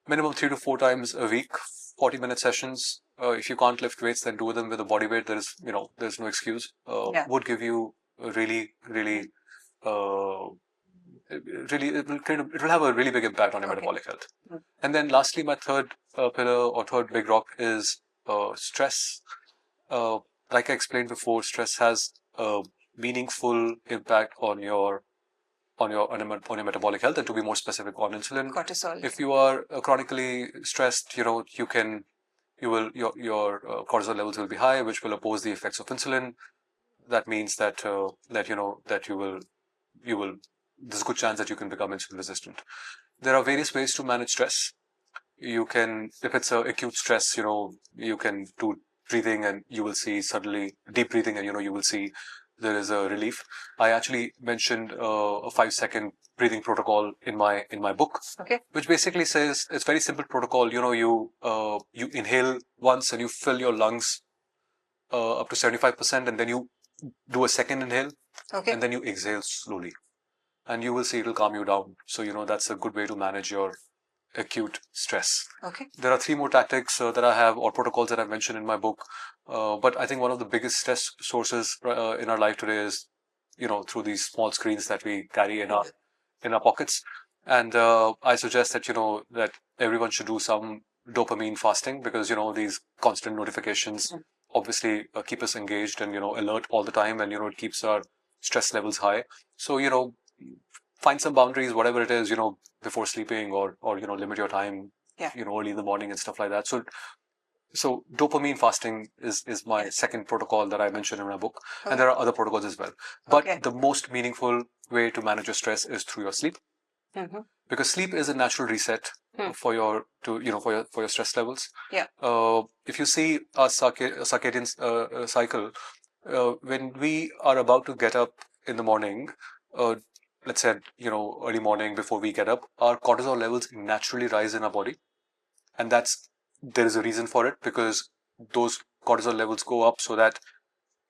minimum 3 to 4 times a week, 40-minute sessions. If you can't lift weights, then do them with a body weight. There's no excuse. Would give you a really, really, it will have a really big impact on your metabolic health. And then lastly, my third pillar, or third big rock, is stress. Like I explained before, stress has a meaningful impact on your metabolic health, and to be more specific, on insulin. Cortisol. If you are chronically stressed, your cortisol levels will be high, which will oppose the effects of insulin. That means that there's a good chance that you can become insulin resistant. There are various ways to manage stress. You can, if it's an acute stress, you can do breathing, and you will see suddenly deep breathing, and you will see there is a relief. I actually mentioned a 5-second breathing protocol in my book, which basically says, it's very simple protocol. You inhale once, and you fill your lungs up to 75%, and then you do a second inhale, and then you exhale slowly, and you will see it will calm you down. So that's a good way to manage your acute stress. There are 3 more tactics that I have, or protocols that I've mentioned in my book. But I think one of the biggest stress sources in our life today is, through these small screens that we carry in our pockets. And I suggest that, that everyone should do some dopamine fasting, because, these constant notifications obviously keep us engaged and, alert all the time, and, it keeps our stress levels high. So, find some boundaries, whatever it is, before sleeping, or limit your time, early in the morning and stuff like that. So So dopamine fasting is my second protocol that I mentioned in my book, and there are other protocols as well. But the most meaningful way to manage your stress is through your sleep, because sleep is a natural reset for your for your stress levels. If you see a circadian cycle, when we are about to get up in the morning, let's say early morning before we get up, our cortisol levels naturally rise in our body, and there is a reason for it, because those cortisol levels go up so that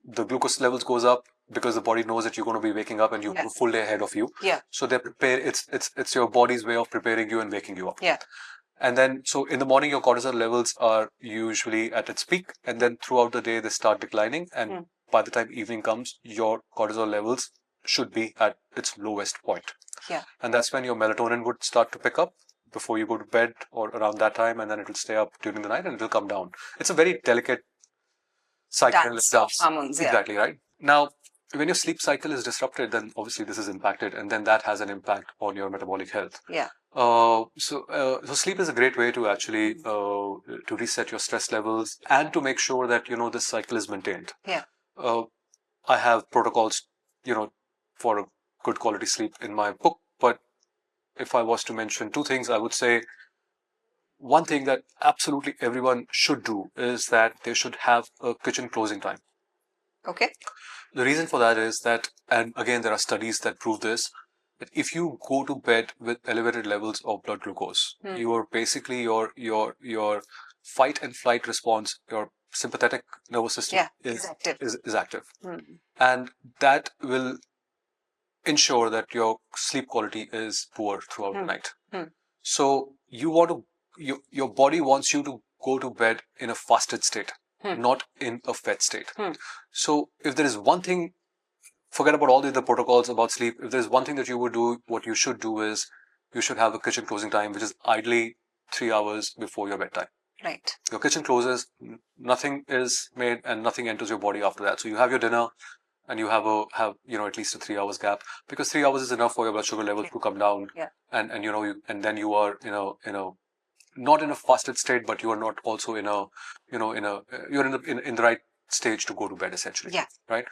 the glucose levels goes up, because the body knows that you're going to be waking up and you have a full day ahead of you. So they prepare. It's your body's way of preparing you and waking you up. And then, so in the morning, your cortisol levels are usually at its peak, and then throughout the day they start declining, and by the time evening comes, your cortisol levels should be at its lowest point. And that's when your melatonin would start to pick up before you go to bed, or around that time, and then it'll stay up during the night and it'll come down. It's a very delicate cycle. Dance of hormones, exactly, right? Now, when your sleep cycle is disrupted, then obviously this is impacted, and then that has an impact on your metabolic health. So sleep is a great way to actually to reset your stress levels and to make sure that this cycle is maintained. I have protocols, for a good quality sleep in my book, but if I was to mention two things, I would say one thing that absolutely everyone should do is that they should have a kitchen closing time. The reason for that is that, and again, there are studies that prove this, that if you go to bed with elevated levels of blood glucose, you are basically your fight and flight response, your sympathetic nervous system is active. And that will ensure that your sleep quality is poor throughout the night. So your body wants you to go to bed in a fasted state, not in a fed state. So if there is one thing, forget about all the other protocols about sleep. If there's one thing that you would do, what you should do is you should have a kitchen closing time, which is ideally 3 hours before your bedtime. Your kitchen closes, nothing is made and nothing enters your body after that. So you have your dinner, and you have at least a 3 hours gap, because 3 hours is enough for your blood sugar levels to come down, and then you are not in a fasted state, but you are not also you're in the right stage to go to bed, essentially. Right.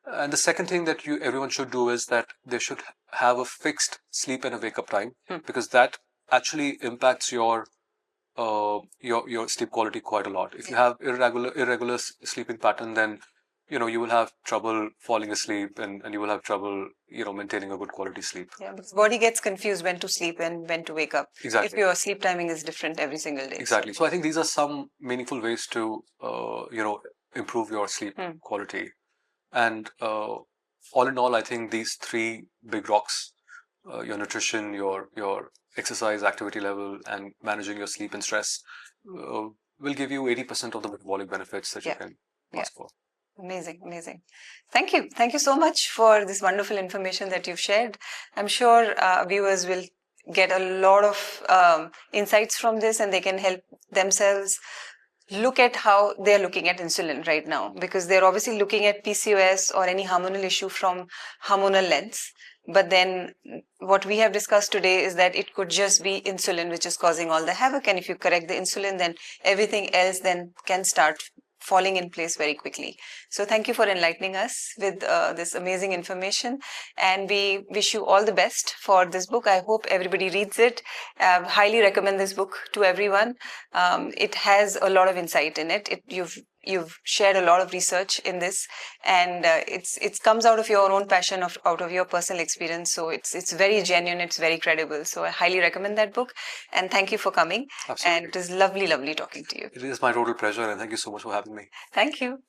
And the second thing that everyone should do is that they should have a fixed sleep and a wake up time, because that actually impacts your sleep quality quite a lot. If you have irregular sleeping pattern, then you will have trouble falling asleep, and you will have trouble maintaining a good quality sleep. Because body gets confused when to sleep and when to wake up. If your sleep timing is different every single day. So I think these are some meaningful ways to improve your sleep quality. And all in all, I think these three big rocks, your nutrition, your exercise activity level, and managing your sleep and stress, will give you 80% of the metabolic benefits that you can ask for. Amazing. Thank you so much for this wonderful information that you've shared. I'm sure viewers will get a lot of insights from this, and they can help themselves look at how they're looking at insulin right now, because they're obviously looking at PCOS or any hormonal issue from hormonal lens. But then what we have discussed today is that it could just be insulin which is causing all the havoc, and if you correct the insulin, then everything else then can start falling in place very quickly. So thank you for enlightening us with this amazing information, and we wish you all the best for this book. I hope everybody reads it. Highly recommend this book to everyone. It has a lot of insight in it. You've shared a lot of research in this, and it comes out of your own passion, out of your personal experience. So it's very genuine, it's very credible. So I highly recommend that book, and thank you for coming. Absolutely. And it is lovely talking to you. It is my total pleasure, and thank you so much for having me. Thank you.